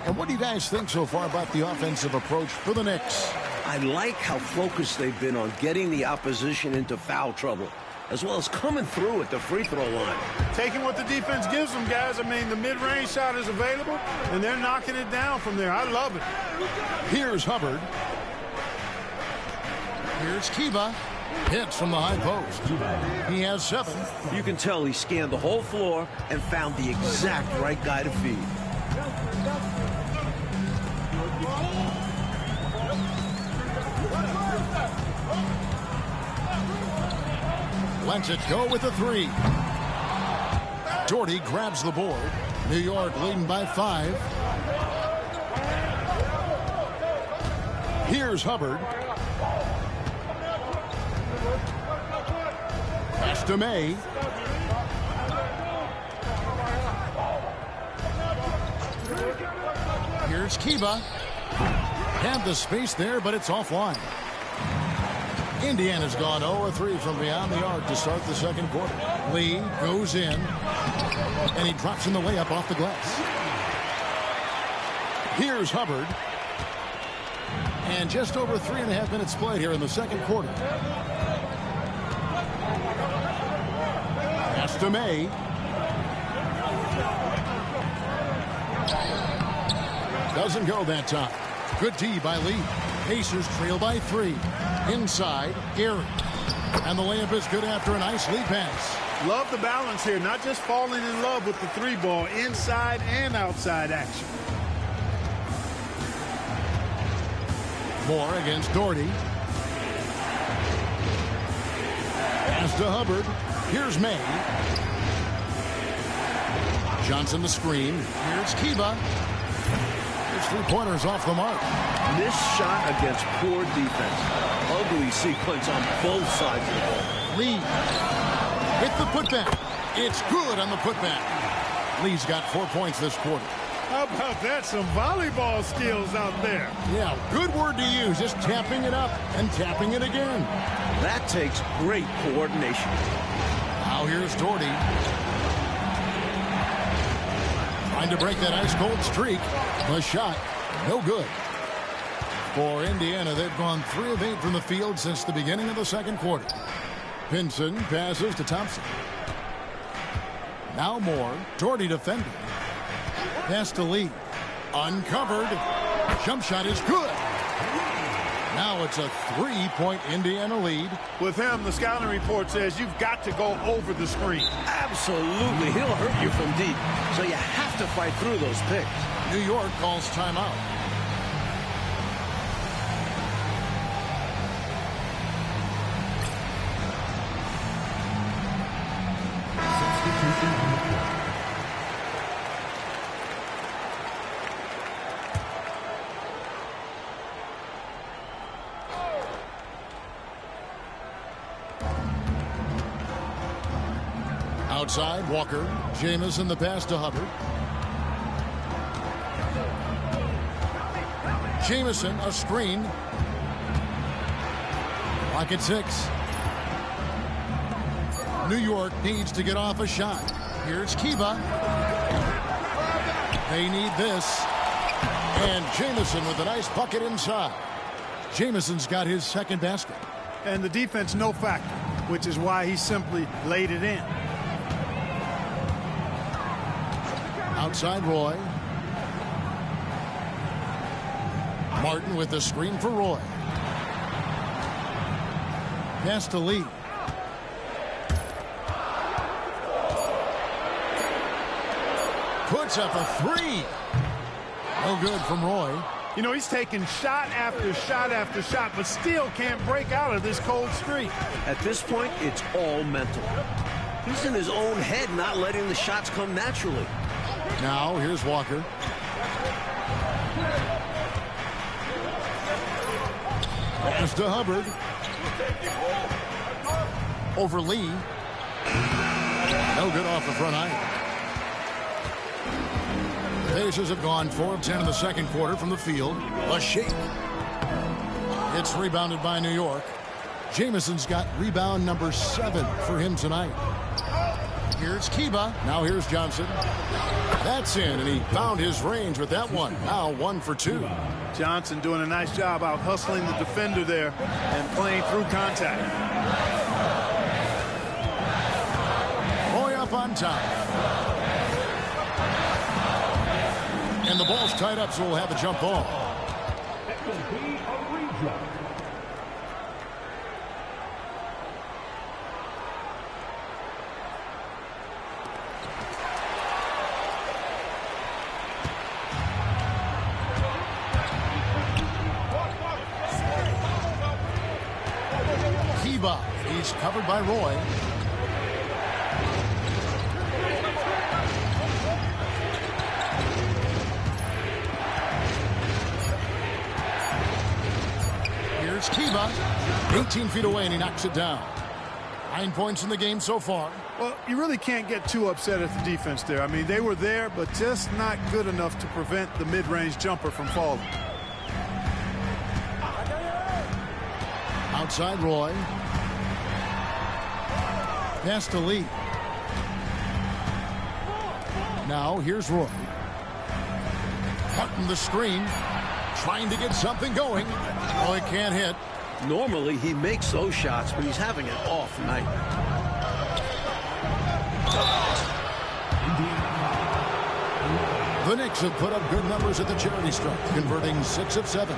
And what do you guys think so far about the offensive approach for the Knicks? I like how focused they've been on getting the opposition into foul trouble, as well as coming through at the free throw line. Taking what the defense gives them, guys. I mean, the mid-range shot is available, and they're knocking it down from there. I love it. Here's Hubbard. Here's Kiva. Hits from the high post. He has 7. You can tell he scanned the whole floor and found the exact right guy to feed. Lets it go with a 3. Doherty grabs the board. New York leading by 5. Here's Hubbard. Pass to May. Here's Kiva. Had the space there, but it's offline. Indiana's gone 0-3 from beyond the arc to start the second quarter. Lee goes in, and he drops in the layup off the glass. Here's Hubbard. And just over 3.5 minutes played here in the second quarter. Pass to May. Doesn't go that time. Good D by Lee. Pacers trail by 3. Inside, Gary. And the layup is good after a nice lead pass. Love the balance here. Not just falling in love with the 3-ball, inside and outside action. Moore against Doherty. to Hubbard. Here's May. Johnson the screen. Here's Kiba. His three-pointers off the mark. Missed shot against poor defense. Ugly sequence on both sides of the ball. Lee with the putback. It's good on the putback. Lee's got 4 points this quarter. How about that? Some volleyball skills out there. Yeah, good word to use. Just tapping it up and tapping it again. That takes great coordination. Now here's Doherty. Trying to break that ice-cold streak. The shot, no good. For Indiana, they've gone 3 of 8 from the field since the beginning of the second quarter. Pinson passes to Thompson. Now Moore. Doherty defending. Pass to Lee. Uncovered. Jump shot is good. Now it's a 3-point Indiana lead. With him, the scouting report says you've got to go over the screen. Absolutely. He'll hurt you from deep. So you have to fight through those picks. New York calls timeout. Substitution on the court. Outside, Walker. Jamison the pass to Hubbard. Jamison, a screen. Clock at 6. New York needs to get off a shot. Here's Kiba. They need this. And Jamison with a nice bucket inside. Jamison's got his second basket. And the defense no factor, which is why he simply laid it in. Outside Roy. Martin with the screen for Roy. Pass to Lee. Puts up a 3. No good from Roy. You know, he's taking shot after shot after shot, but still can't break out of this cold streak. At this point, it's all mental. He's in his own head, not letting the shots come naturally. Now, here's Walker. Pass to Hubbard. Over Lee. No good off the front eye. The Pacers have gone 4 of 10 in the second quarter from the field. A shake. It's rebounded by New York. Jamison's got rebound number 7 for him tonight. Here's Kiba. Now here's Johnson. That's in, and he found his range with that one. Now 1 for 2. Johnson doing a nice job out hustling the defender there and playing through contact. Roy up on top. And the ball's tied up, so we'll have a jump ball. It will be a redraw. Kiba, he's covered by Roy. Here's Kiba, 18 feet away, and he knocks it down. 9 points in the game so far. Well, you really can't get too upset at the defense there. I mean, they were there, but just not good enough to prevent the mid-range jumper from falling. Outside Roy. Pass to Lee. Now here's Roy. Martin the screen. Trying to get something going. Roy can't hit. Normally, he makes those shots, but he's having an off night. The Knicks have put up good numbers at the charity stripe, converting 6 of 7.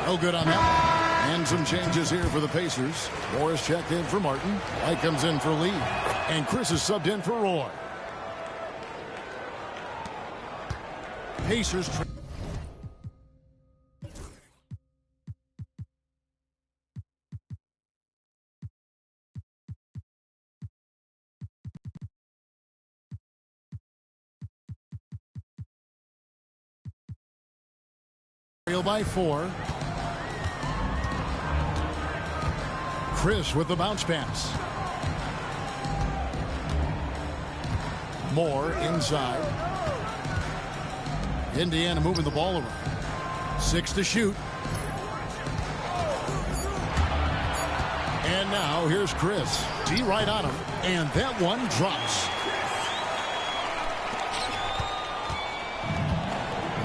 No good on that one. And some changes here for the Pacers. Morris checked in for Martin. White comes in for Lee. And Chris is subbed in for Roy. Pacers Trail by 4. Chris with the bounce pass. Moore inside. Indiana moving the ball around. 6 to shoot. And now here's Chris. D right on him. And that one drops.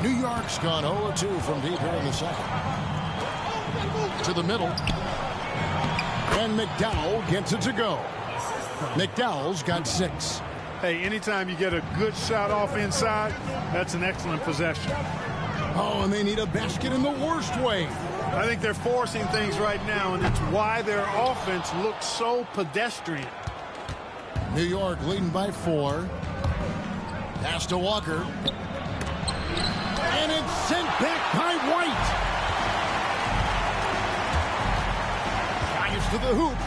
New York's gone 0-2 from deep here in the second. To the middle. And McDowell gets it to go. McDowell's got 6. Hey, anytime you get a good shot off inside, that's an excellent possession. Oh, and they need a basket in the worst way. I think they're forcing things right now, and it's why their offense looks so pedestrian. New York leading by 4. Pass to Walker. And it's sent back by White. Fires to the hoop.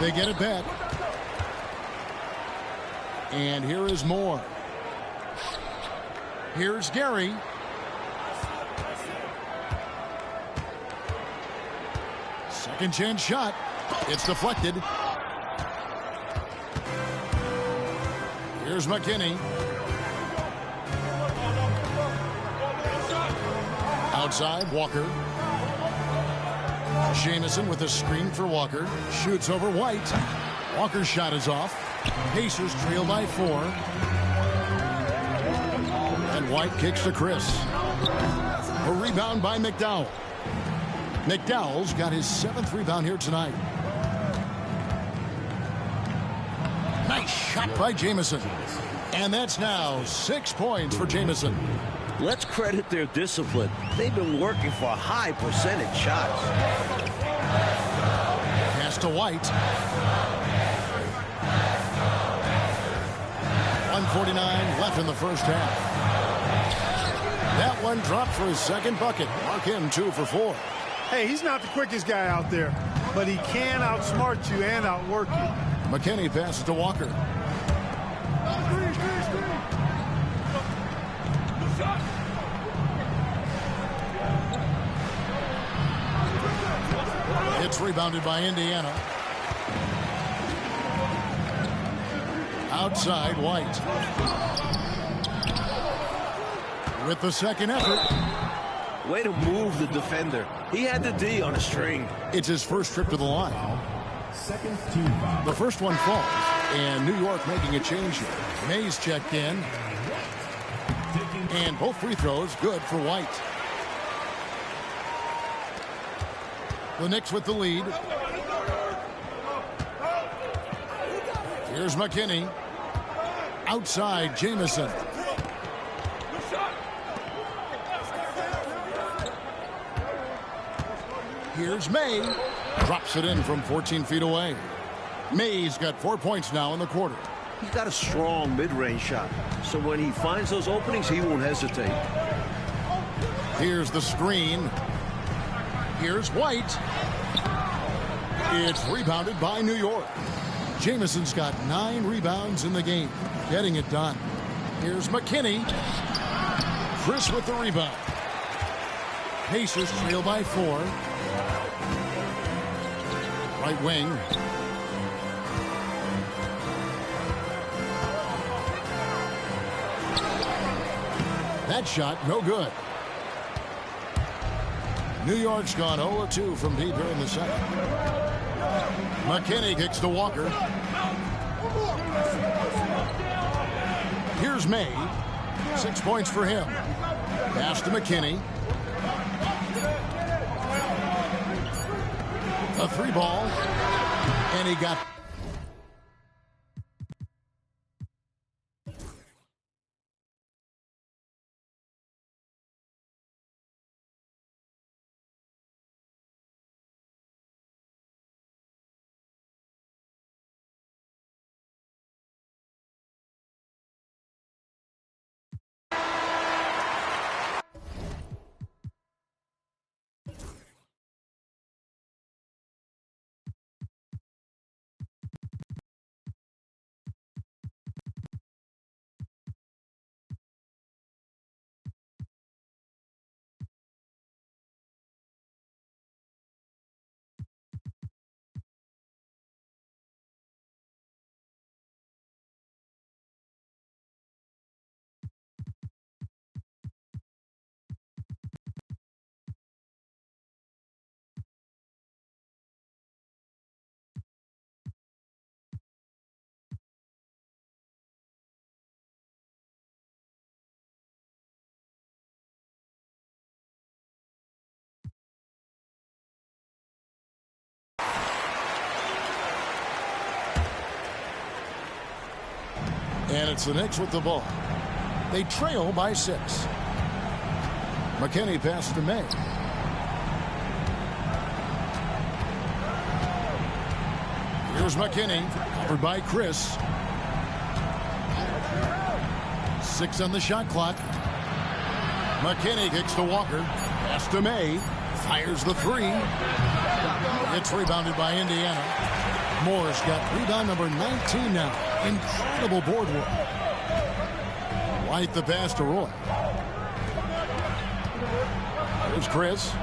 They get it back. And here is Moore. Here's Gary. Second chance shot. It's deflected. Here's McKinney. Outside, Walker. Jamison with a screen for Walker. Shoots over White. Walker's shot is off. Pacers trail by 4. And White kicks to Chris. A rebound by McDowell. McDowell's got his 7th rebound here tonight. Nice shot by Jamison. And that's now 6 points for Jamison. Let's credit their discipline. They've been working for high percentage shots. Pass to White. 1:49 left in the first half. That one dropped for his second bucket. Mark him 2 for 4. Hey, he's not the quickest guy out there, but he can outsmart you and outwork you. McKinney passes to Walker. It's rebounded by Indiana. Outside, White. With the second effort. Way to move the defender. He had the D on a string. It's his first trip to the line. Second team foul. The first one falls, and New York making a change here. Mays checked in, and both free throws good for White. The Knicks with the lead. Here's McKinney. Outside, Jamison. Here's May. Drops it in from 14 feet away. May's got 4 points now in the quarter. He's got a strong mid-range shot, so when he finds those openings, he won't hesitate. Here's the screen. Here's White. It's rebounded by New York. Jamison's got 9 rebounds in the game, getting it done. Here's McKinney. Chris with the rebound. Pacers trail by 4. Right wing. That shot, no good. New York's gone 0-2 from deep here in the second. McKinney kicks to Walker. Here's May. 6 points for him. Pass to McKinney. A 3 ball. And he got And it's the Knicks with the ball. They trail by 6. McKinney passes to May. Here's McKinney, covered by Chris. 6 on the shot clock. McKinney kicks to Walker. Pass to May. Fires the 3. It's rebounded by Indiana. Moore's got rebound number 19 now. Incredible board work. White the pass to Roy. Here's Chris.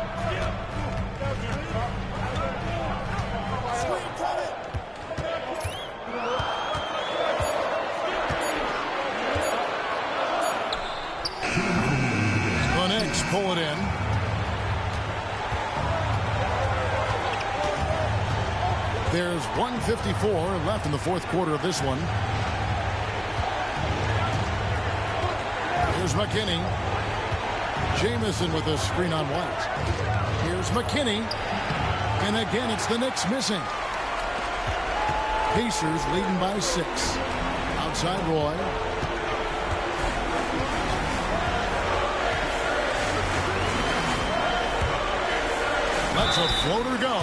The Knicks pull it in. There's 1:54 left in the fourth quarter of this one. Here's McKinney. Jamison with a screen on White. Here's McKinney. And again, it's the Knicks missing. Pacers leading by 6. Outside Roy. Lets a floater go.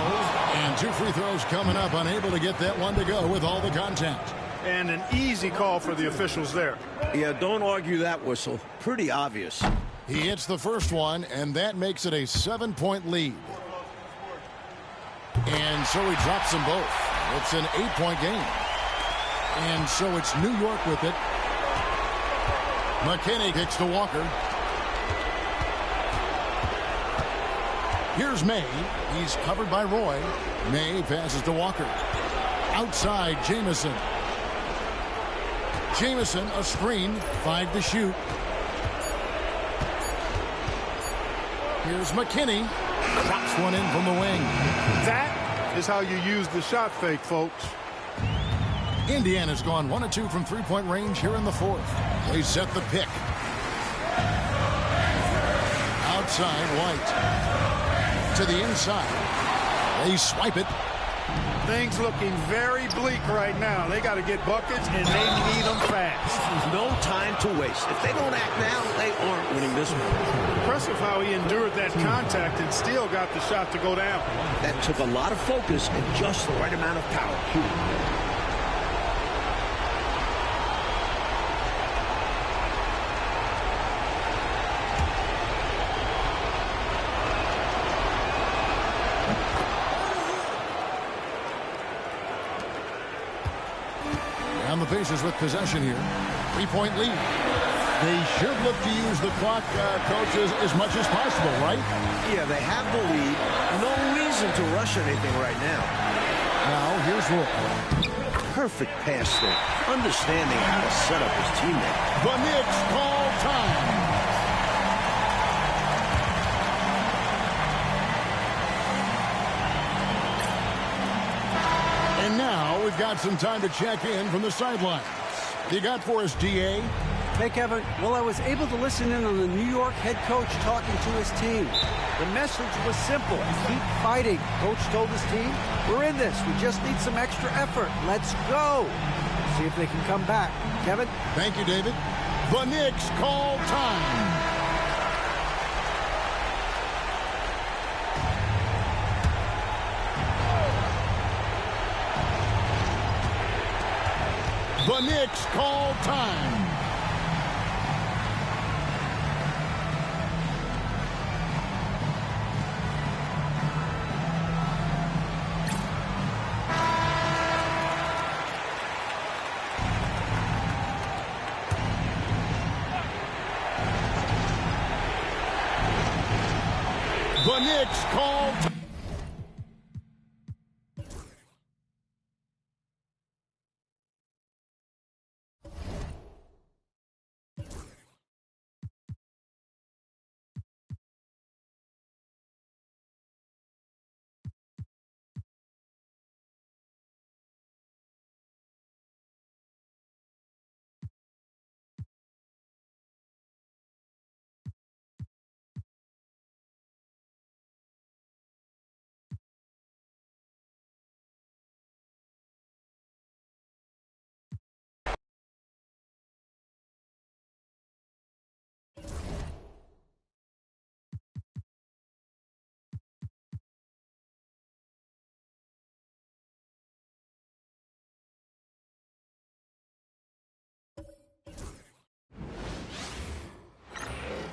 And 2 free throws coming up. Unable to get that one to go with all the contact. And an easy call for the officials there. Yeah, don't argue that whistle. Pretty obvious. He hits the first one, and that makes it a 7-point lead. And so he drops them both. It's an 8-point game. And so it's New York with it. McKinney kicks to Walker. Here's May. He's covered by Roy. May passes to Walker. Outside, Jamison. Jamison, a screen. 5 to shoot. Here's McKinney. Drops one in from the wing. That is how you use the shot fake, folks. Indiana's gone 1 of 2 from three-point range here in the fourth. They set the pick. Outside, White. To the inside. They swipe it. Things looking very bleak right now. They got to get buckets, and they need them fast. No time to waste. If they don't act now, they aren't winning this one. Impressive how he endured that contact and still got the shot to go down. That took a lot of focus and just the right amount of power. The Pacers with possession here. 3-point lead. They should look to use the clock, coaches, as much as possible, right? Yeah, they have the lead. No reason to rush anything right now. Now, here's Roy. Perfect pass there. Understanding how to set up his teammate. The Knicks call time. And now we've got some time to check in from the sidelines. You got for us, DA? Hey, Kevin. Well, I was able to listen in on the New York head coach talking to his team. The message was simple. Keep fighting. Coach told his team, we're in this. We just need some extra effort. Let's go. See if they can come back. Kevin? Thank you, David. The Knicks call time. The Knicks call time. The Knicks call time.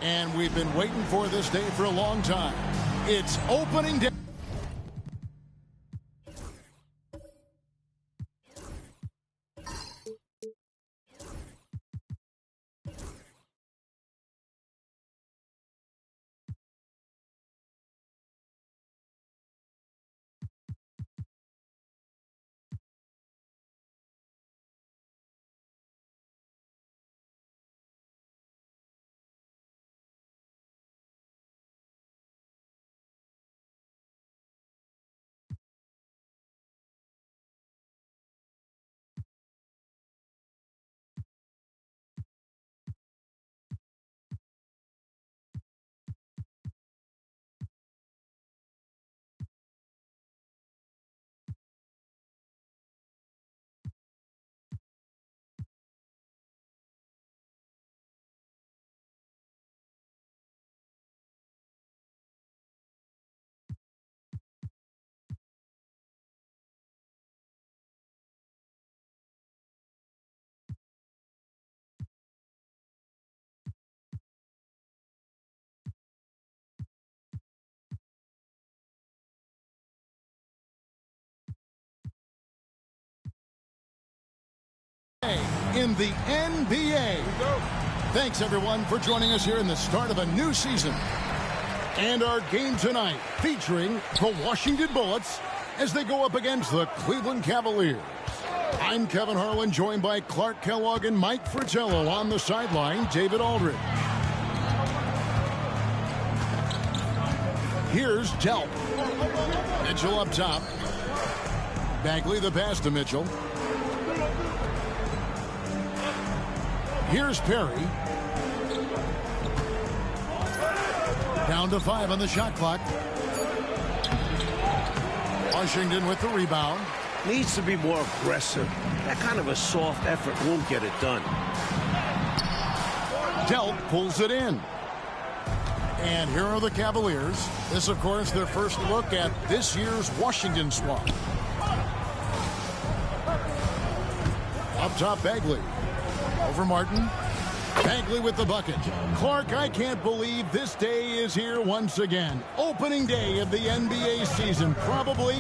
And we've been waiting for this day for a long time. It's opening day. In the NBA. Thanks, everyone, for joining us here in the start of a new season. And our game tonight featuring the Washington Bullets as they go up against the Cleveland Cavaliers. I'm Kevin Harlan, joined by Clark Kellogg and Mike Fratello. On the sideline, David Aldridge. Here's Delp. Mitchell up top. Bagley the pass to Mitchell. Here's Perry. Down to 5 on the shot clock. Washington with the rebound. Needs to be more aggressive. That kind of a soft effort won't get it done. Delp pulls it in. And here are the Cavaliers. This, of course, their first look at this year's Washington squad. Up top, Bagley. Over Martin. Bagley with the bucket. Clark, I can't believe this day is here once again. Opening day of the NBA season. Probably,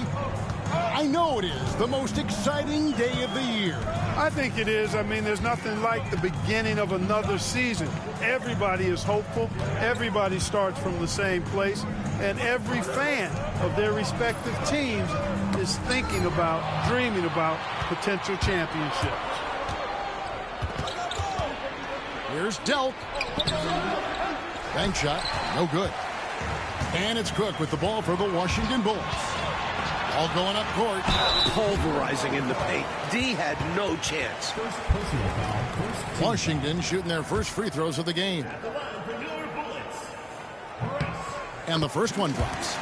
I know it is, the most exciting day of the year. I think it is. I mean, there's nothing like the beginning of another season. Everybody is hopeful. Everybody starts from the same place. And every fan of their respective teams is thinking about, dreaming about potential championships. Here's Delp. Bank shot, no good. And it's Cook with the ball for the Washington Bullets. All going up court. Pulverizing in the paint. D had no chance. Washington shooting their first free throws of the game. And the first one drops.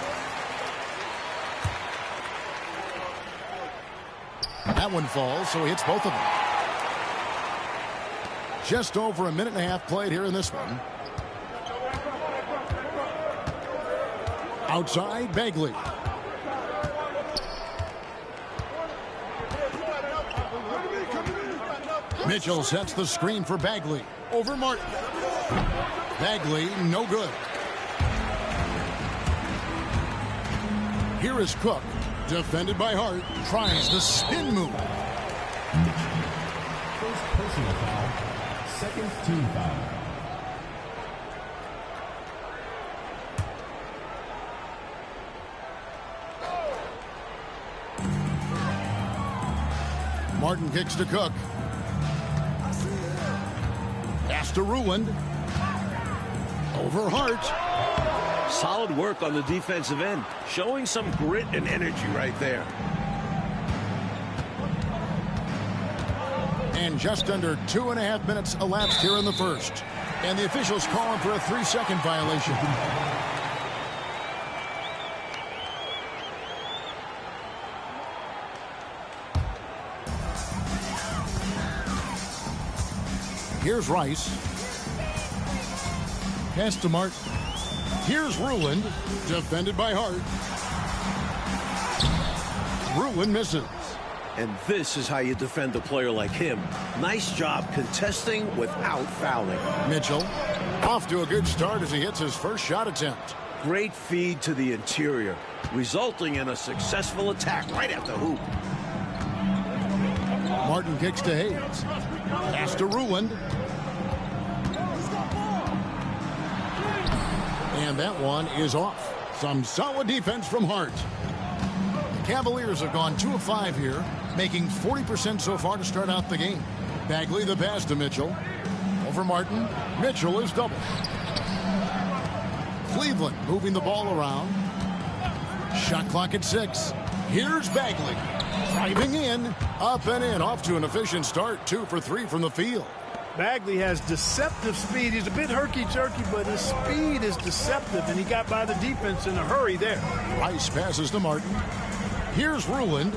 That one falls, so he hits both of them. Just over a minute and a half played here in this one. Outside, Bagley. Mitchell sets the screen for Bagley. Over Martin. Bagley, no good. Here is Cook. Defended by Hart. Tries the spin move. First personal foul. Second team foul. Martin kicks to Cook. Pass to Ruland. Over Hart. Solid work on the defensive end. Showing some grit and energy right there. And just under 2.5 minutes elapsed here in the first. And the officials calling for a 3-second violation. Here's Rice. Pass to Martin. Here's Ruland. Defended by Hart. Ruland misses. And this is how you defend a player like him. Nice job contesting without fouling. Mitchell Off to a good start as he hits his first shot attempt. Great feed to the interior, resulting in a successful attack right at the hoop. Martin kicks to Hayes. Pass to Ruland. And that one is off. Some solid defense from Hart. The Cavaliers have gone 2 of 5 here, making 40% so far to start out the game. Bagley the pass to Mitchell. Over Martin. Mitchell is doubled. Cleveland moving the ball around. Shot clock at 6. Here's Bagley. Driving in. Up and in. Off to an efficient start. 2 for 3 from the field. Bagley has deceptive speed. He's a bit herky-jerky, but his speed is deceptive, and he got by the defense in a hurry there. Rice passes to Martin. Here's Ruland.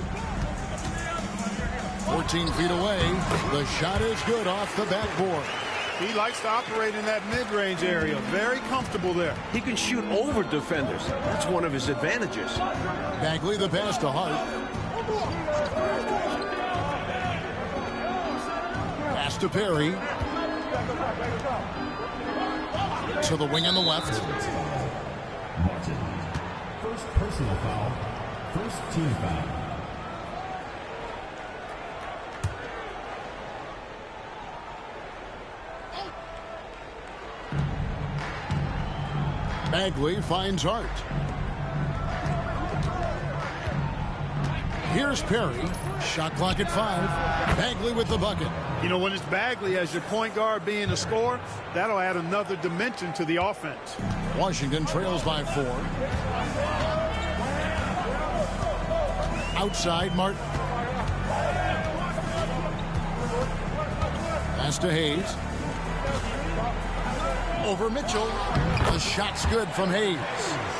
14 feet away. The shot is good off the backboard. He likes to operate in that mid-range area. Very comfortable there. He can shoot over defenders. That's one of his advantages. Bagley the pass to Hart. Pass to Perry. To the wing on the left. Martin. First personal foul. First team foul. Bagley finds Hart. Here's Perry. Shot clock at 5. Bagley with the bucket. You know, when it's Bagley as your point guard being a scorer, that'll add another dimension to the offense. Washington trails by 4. Outside, Martin. Pass to Hayes. Over Mitchell. The shot's good from Hayes.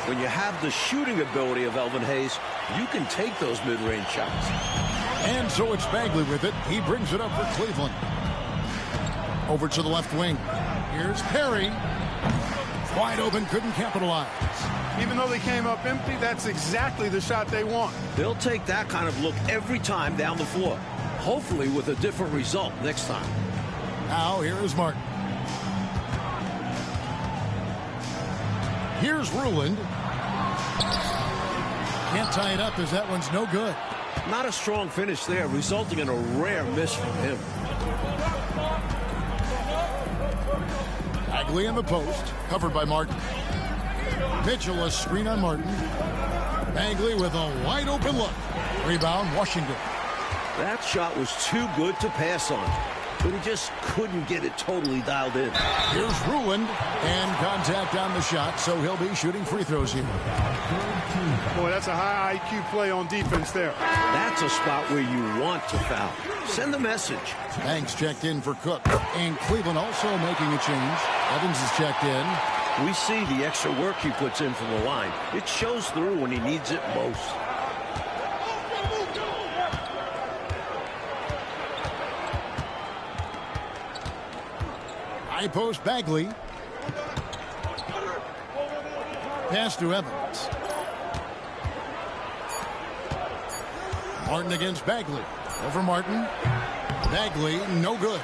When you have the shooting ability of Elvin Hayes, you can take those mid-range shots. And so it's Bagley with it. He brings it up for Cleveland. Over to the left wing. Here's Perry. Wide open, couldn't capitalize. Even though they came up empty, that's exactly the shot they want. They'll take that kind of look every time down the floor. Hopefully with a different result next time. Now here is Martin. Here's Ruland. Can't tie it up as that one's no good. Not a strong finish there, resulting in a rare miss from him. Bagley in the post, covered by Martin. Mitchell a screen on Martin. Bagley with a wide open look. Rebound, Washington. That shot was too good to pass on, but he just couldn't get it totally dialed in. Here's Ruland, and contact on the shot, so he'll be shooting free throws here. Boy, that's a high IQ play on defense there. That's a spot where you want to foul. Send the message. Banks checked in for Cook, and Cleveland also making a change. Evans is checked in. We see the extra work he puts in from the line. It shows through when he needs it most. High post Bagley. Pass to Evans. Martin against Bagley. Over Martin. Bagley, no good.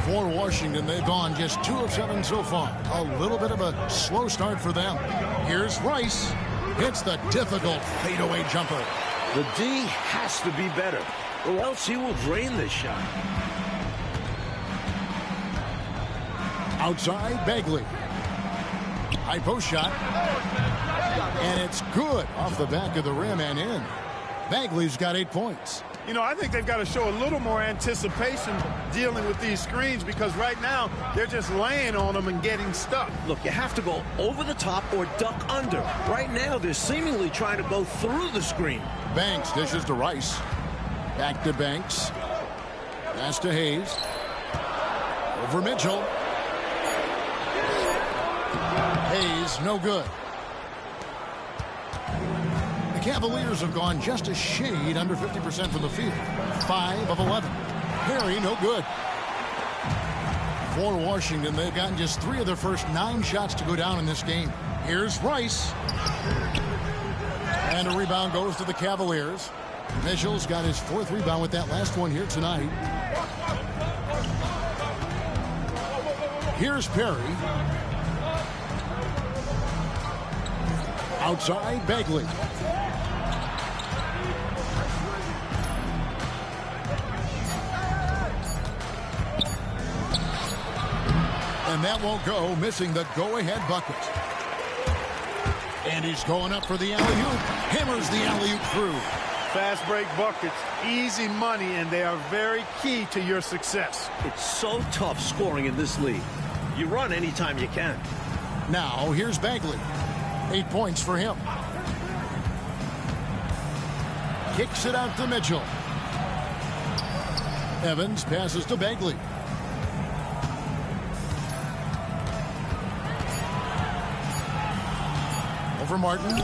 For Washington, they've gone just 2 of 7 so far. A little bit of a slow start for them. Here's Rice. Hits the difficult fadeaway jumper. The D has to be better, or else he will drain this shot. Outside, Bagley. High post shot. And it's good off the back of the rim and in. Bagley's got 8 points. You know, I think they've got to show a little more anticipation dealing with these screens, because right now they're just laying on them and getting stuck. Look, you have to go over the top or duck under. Right now, they're seemingly trying to go through the screen. Banks dishes to Rice. Back to Banks. Pass to Hayes. Over Mitchell. Hayes, no good. The Cavaliers have gone just a shade under 50% from the field. 5 of 11. Perry, no good. For Washington, they've gotten just 3 of their first 9 shots to go down in this game. Here's Rice. And a rebound goes to the Cavaliers. Mitchell's got his 4th rebound with that last one here tonight. Here's Perry. Outside, Bagley. And that won't go, missing the go-ahead bucket. And he's going up for the alley-oop. Hammers the alley-oop through. Fast break buckets, easy money, and they are very key to your success. It's so tough scoring in this league. You run anytime you can. Now, here's Bagley. 8 points for him. Kicks it out to Mitchell. Evans passes to Bagley. Over Martin.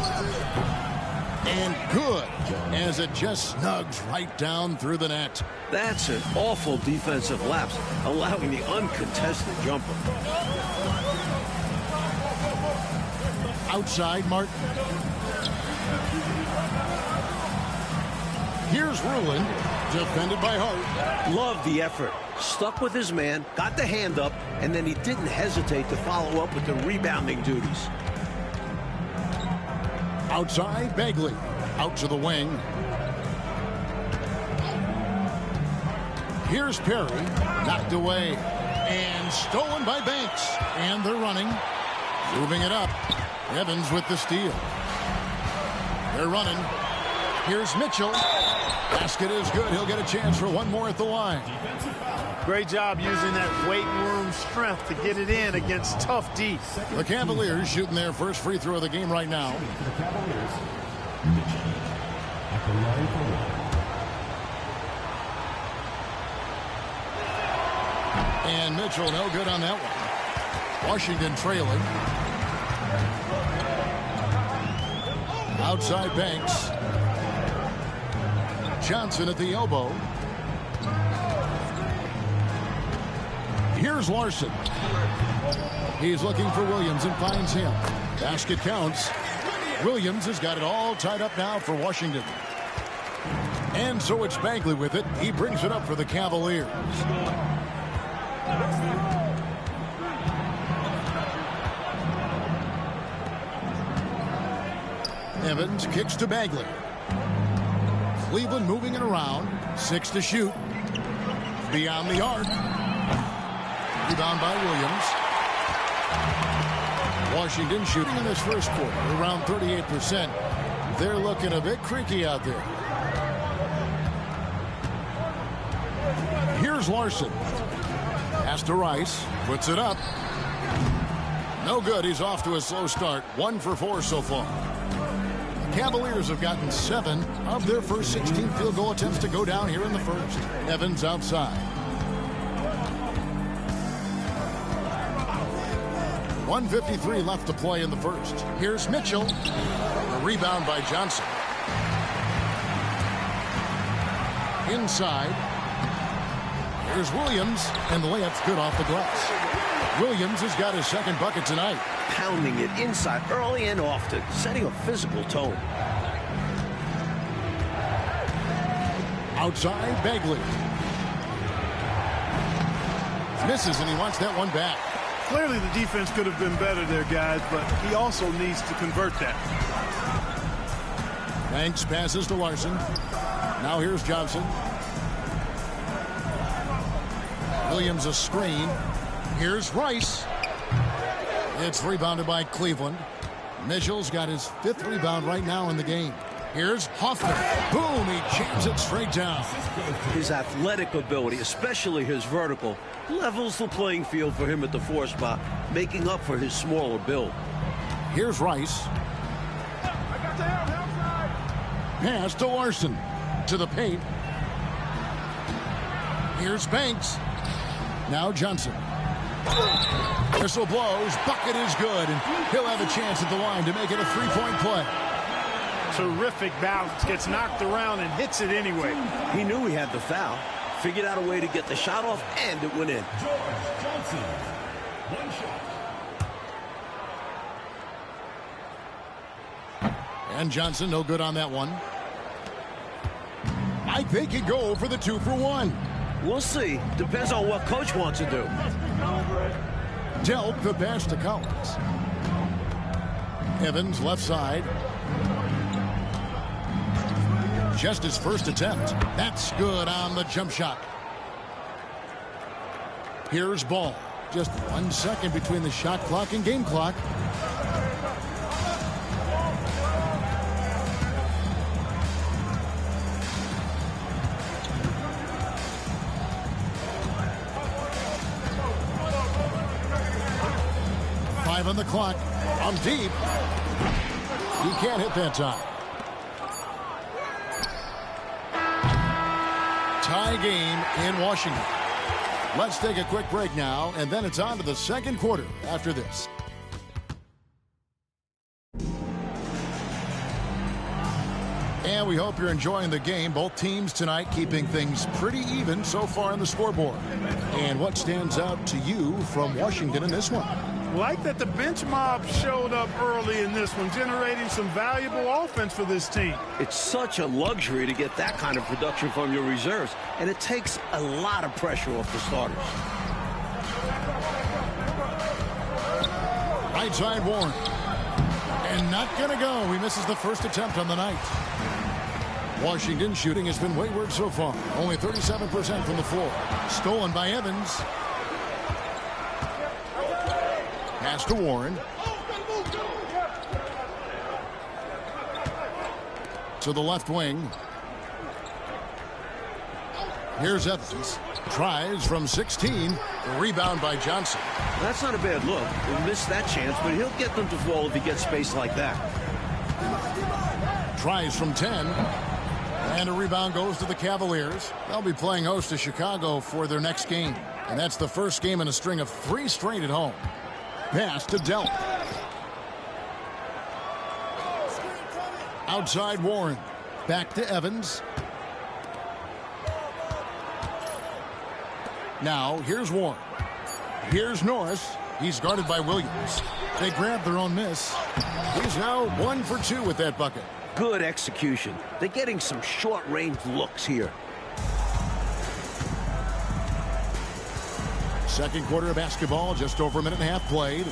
And good, as it just snugs right down through the net. That's an awful defensive lapse, allowing the uncontested jumper. Outside, Martin. Here's Ruland, defended by Hart. Loved the effort. Stuck with his man, got the hand up, and then he didn't hesitate to follow up with the rebounding duties. Outside, Bagley. Out to the wing. Here's Perry. Knocked away. And stolen by Banks. And they're running. Moving it up. Evans with the steal. They're running. Here's Mitchell. Basket is good. He'll get a chance for one more at the line. Great job using that weight room strength to get it in against tough D. The Cavaliers shooting their first free throw of the game right now. The Cavaliers, Mitchell. At the line for one. And Mitchell, no good on that one. Washington trailing. Outside Banks. Johnson at the elbow. Here's Larson. He's looking for Williams and finds him. Basket counts. Williams has got it all tied up now for Washington. And so it's Bagley with it. He brings it up for the Cavaliers. Evans kicks to Bagley. Cleveland moving it around. 6 to shoot. Beyond the arc. Rebound by Williams. Washington shooting in this first quarter around 38%. They're looking a bit creaky out there. Here's Larson. Pass to Rice. Puts it up. No good. He's off to a slow start. 1 for 4 so far. The Cavaliers have gotten 7 of their first 16 field goal attempts to go down here in the first. Evans outside. 1:53 left to play in the first. Here's Mitchell. A rebound by Johnson. Inside. Here's Williams, and the layup's good off the glass. Williams has got his second bucket tonight. Pounding it inside early and often, setting a physical tone. Outside, Bagley. Misses, and he wants that one back. Clearly the defense could have been better there, guys, but he also needs to convert that. Banks passes to Larson. Now here's Johnson. Williams a screen. Here's Rice. It's rebounded by Cleveland. Mitchell's got his 5th rebound right now in the game. Here's Hoffman. Boom, he jams it straight down. His athletic ability, especially his vertical, levels the playing field for him at the 4 spot, making up for his smaller build. Here's Rice. Pass to Larson. To the paint. Here's Banks. Now Johnson. Whistle blows. Bucket is good. And he'll have a chance at the line to make it a 3-point play. Terrific bounce. Gets knocked around and hits it anyway. He knew he had the foul. Figured out a way to get the shot off, and it went in. George Johnson. 1 shot. And Johnson, no good on that one. I think he go for the 2 for 1. We'll see. Depends on what coach wants to do. Delk the pass to Collins. Evans left side. Just his first attempt. That's good on the jump shot. Here's Ball. Just 1 second between the shot clock and game clock. On the clock. I'm deep. He can't hit that time. Tie game in Washington. Let's take a quick break now, and then it's on to the second quarter after this. And we hope you're enjoying the game. Both teams tonight keeping things pretty even so far on the scoreboard. And what stands out to you from Washington in this one? Like that the bench mob showed up early in this one, generating some valuable offense for this team. It's such a luxury to get that kind of production from your reserves, and it takes a lot of pressure off the starters. Right side Warren. And not going to go. He misses the first attempt on the night. Washington shooting has been wayward so far. Only 37% from the floor. Stolen by Evans. Pass to Warren. To the left wing. Here's Evans. Tries from 16. Rebound by Johnson. That's not a bad look. He'll miss that chance, but he'll get them to fall if he gets space like that. Tries from 10. And a rebound goes to the Cavaliers. They'll be playing host to Chicago for their next game. And that's the first game in a string of 3 straight at home. Pass to Delk. Outside Warren. Back to Evans. Now here's Warren. Here's Norris. He's guarded by Williams. They grab their own miss. He's now 1 for 2 with that bucket. Good execution. They're getting some short-range looks here. Second quarter of basketball, just over a minute and a half played.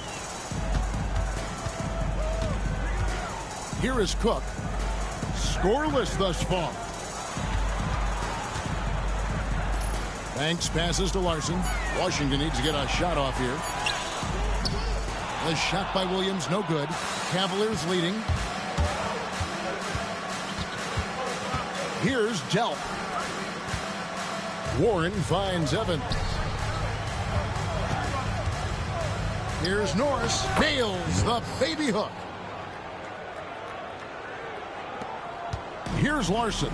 Here is Cook. Scoreless thus far. Banks passes to Larson. Washington needs to get a shot off here. The shot by Williams, no good. Cavaliers leading. Here's Delk. Warren finds Evans. Here's Norris. Nails the baby hook. Here's Larson.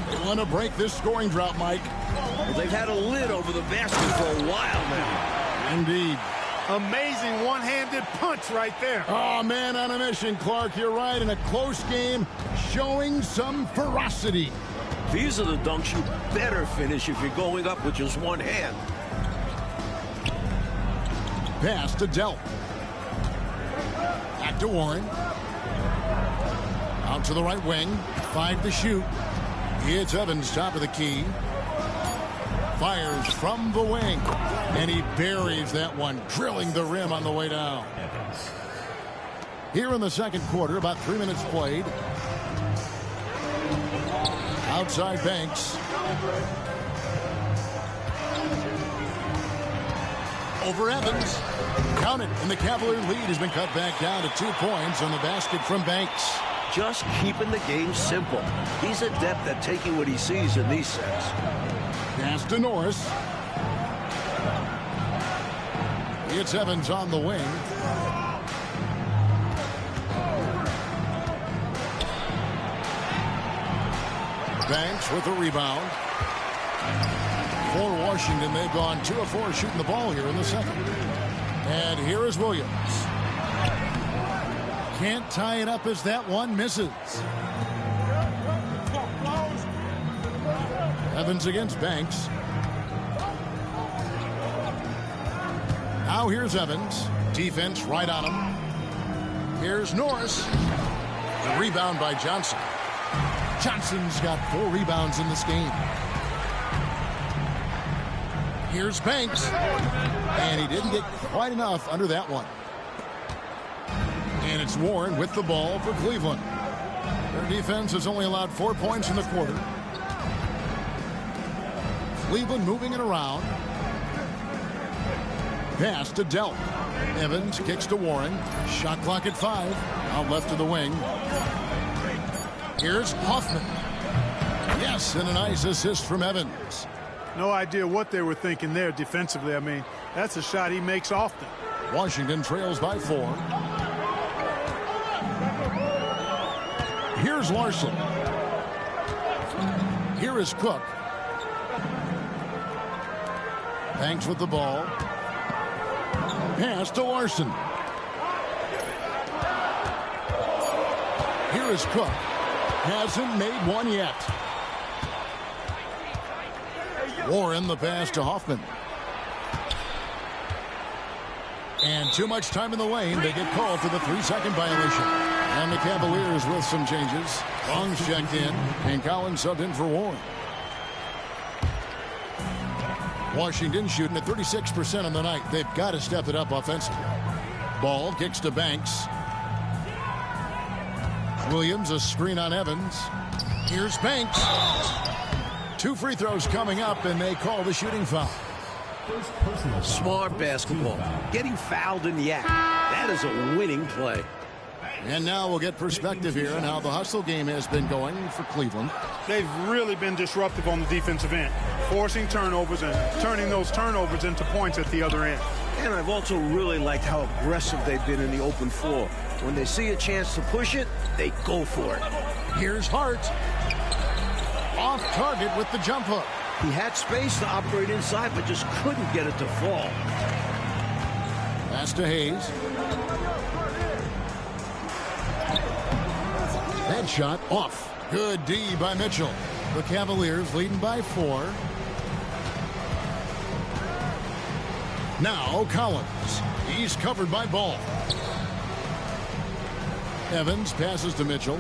They want to break this scoring drought, Mike. Well, they've had a lid over the basket for a while now. Indeed. Amazing one-handed punch right there. Oh, man on a mission, Clark. You're right. In a close game, showing some ferocity. These are the dunks you better finish if you're going up with just one hand. Pass to Delk. Back to Warren. Out to the right wing. 5 to shoot. It's Evans, top of the key. Fires from the wing. And he buries that one, drilling the rim on the way down. Here in the second quarter, about 3 minutes played. Outside Banks. Over Evans. Count it. And the Cavalier lead has been cut back down to 2 points on the basket from Banks. Just keeping the game simple. He's adept at taking what he sees in these sets. Pass to Norris. It's Evans on the wing. Banks with a rebound. For Washington, they've gone 2 of 4 shooting the ball here in the second. And here is Williams. Can't tie it up as that one misses. Evans against Banks. Now here's Evans. Defense right on him. Here's Norris. The rebound by Johnson. Johnson's got 4 rebounds in this game. Here's Banks. And he didn't get quite enough under that one. And it's Warren with the ball for Cleveland. Their defense has only allowed 4 points in the quarter. Cleveland moving it around. Pass to Delp. Evans kicks to Warren. Shot clock at 5. Out left to the wing. Here's Hoffman. Yes, and a nice assist from Evans. No idea what they were thinking there defensively. I mean, that's a shot he makes often. Washington trails by 4. Here's Larson. Here is Cook. Banks with the ball. Pass to Larson. Here is Cook. Hasn't made one yet. Warren the pass to Hoffman. And too much time in the lane. They get called for the 3-second violation. And the Cavaliers with some changes. Long's checked in. And Collins subbed in for Warren. Washington shooting at 36% on the night. They've got to step it up offensively. Ball kicks to Banks. Williams a screen on Evans. Here's Banks. 2 free throws coming up, and they call the shooting foul. Smart basketball. Getting fouled in the act. That is a winning play. And now we'll get perspective here on how the hustle game has been going for Cleveland. They've really been disruptive on the defensive end, forcing turnovers and turning those turnovers into points at the other end. And I've also really liked how aggressive they've been in the open floor. When they see a chance to push it, they go for it. Here's Hart. Off target with the jump hook. He had space to operate inside, but just couldn't get it to fall. Pass to Hayes. That shot off. Good D by Mitchell. The Cavaliers leading by 4. Now Collins. He's covered by Ball. Evans passes to Mitchell.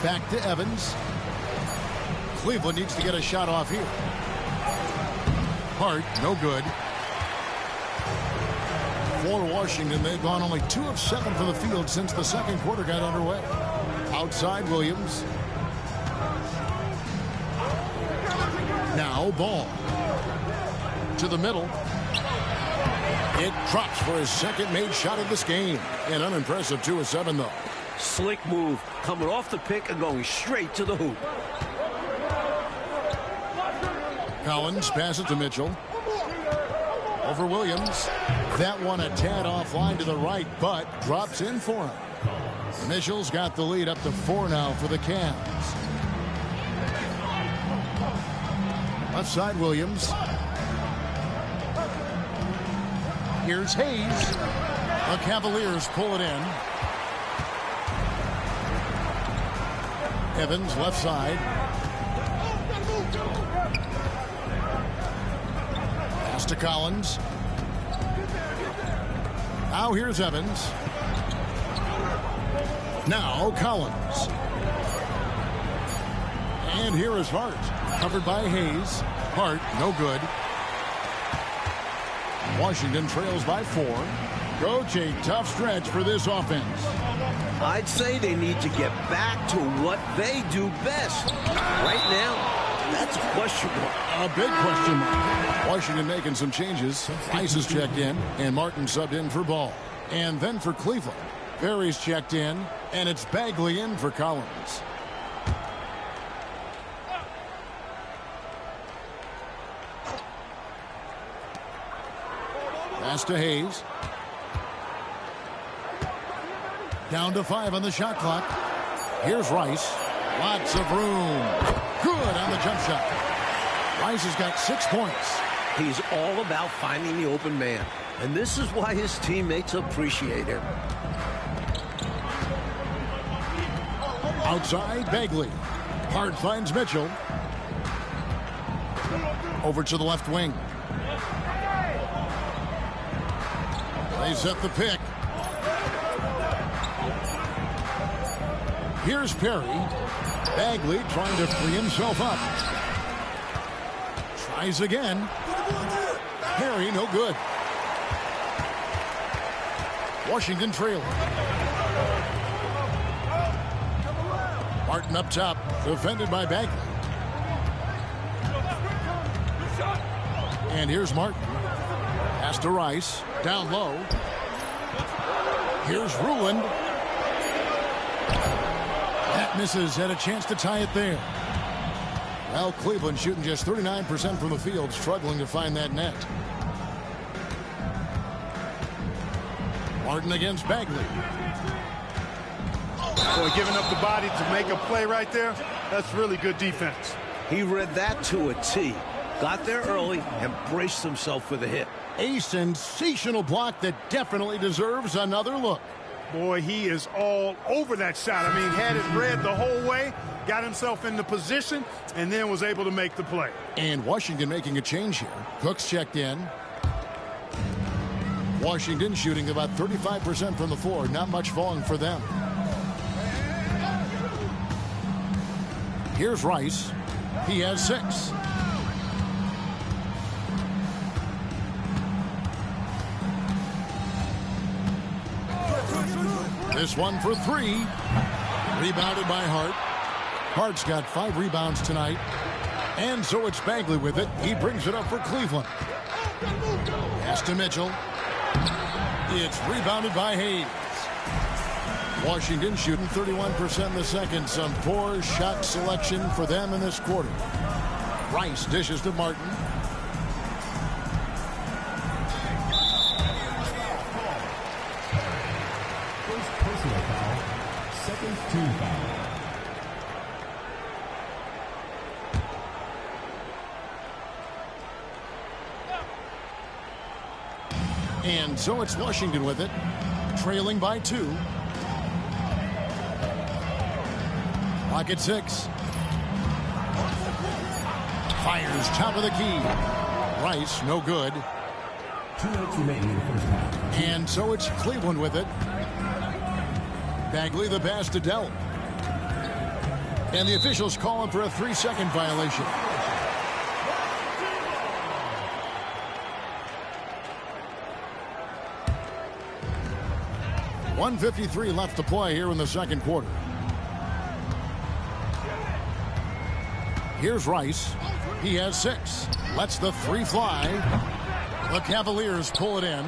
Back to Evans. Cleveland needs to get a shot off here. Hart, no good. For Washington, they've gone only 2 of 7 from the field since the second quarter got underway. Outside Williams. Now Ball. To the middle. It drops for his second made shot of this game. An unimpressive 2 of 7, though. Slick move, coming off the pick and going straight to the hoop. Collins passes to Mitchell. Over Williams. That one a tad offline to the right, but drops in for him. Mitchell's got the lead up to 4 now for the Cavs. Left side Williams. Here's Hayes. The Cavaliers pull it in. Evans left side. Pass to Collins. Now here's Evans. Now Collins. And here is Hart. Covered by Hayes. Hart, no good. Washington trails by 4. Coach, a tough stretch for this offense. I'd say they need to get back to what they do best. Right now, that's a question mark. A big question mark. Washington making some changes. Ice is checked in, and Martin subbed in for Ball. And then for Cleveland, Berry's checked in, and it's Bagley in for Collins. Pass to Hayes. Down to 5 on the shot clock. Here's Rice. Lots of room. Good on the jump shot. Rice has got 6 points. He's all about finding the open man. And this is why his teammates appreciate him. Outside, Bagley. Hart finds Mitchell. Over to the left wing. They set the pick. Here's Perry. Bagley trying to free himself up. Tries again. Perry, no good. Washington trailing. Martin up top, defended by Bagley. And here's Martin. Pass to Rice. Down low. Here's Ruland. That misses. Had a chance to tie it there. Well, Cleveland shooting just 39% from the field, struggling to find that net. Martin against Bagley. Boy, giving up the body to make a play right there, that's really good defense. He read that to a T. Got there early and braced himself for the hit. A sensational block that definitely deserves another look. Boy, he is all over that shot. I mean, had it read the whole way, got himself in the position, and then was able to make the play. And Washington making a change here. Cooks checked in. Washington shooting about 35% from the floor. Not much falling for them. Here's Rice. He has 6. This one for 3. Rebounded by Hart. Hart's got 5 rebounds tonight. And so it's Bagley with it. He brings it up for Cleveland. Pass to Mitchell. It's rebounded by Hayes. Washington shooting 31% in the second. Some poor shot selection for them in this quarter. Rice dishes to Martin. First personal foul. Second team foul. And so it's Washington with it, trailing by 2. Clock at 6. Fires top of the key. Rice, no good. 2 minutes remaining in the first half. And so it's Cleveland with it. Bagley the pass to Dell. And the officials calling for a 3-second violation. .153 left to play here in the second quarter. Here's Rice. He has 6. Lets the 3 fly. The Cavaliers pull it in.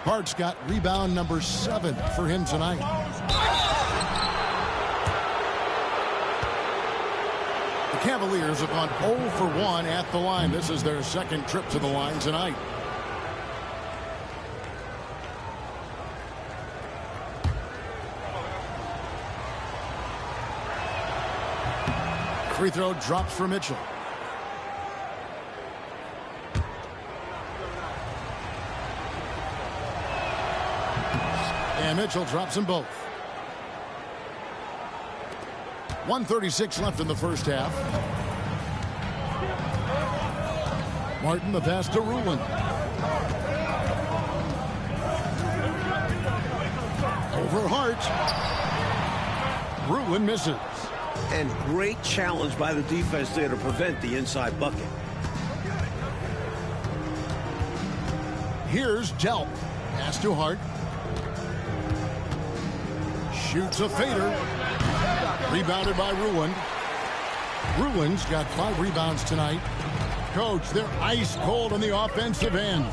Hart's got rebound number 7 for him tonight. The Cavaliers have gone 0 for 1 at the line. This is their second trip to the line tonight. Free throw drops for Mitchell. And Mitchell drops them both. 1:36 left in the first half. Martin the pass to Ruland. Over Hart. Ruland misses. And great challenge by the defense there to prevent the inside bucket. Here's Delp. Pass to Hart. Shoots a fader. Rebounded by Ruland. Ruland's got 5 rebounds tonight. Coach, they're ice cold on the offensive end.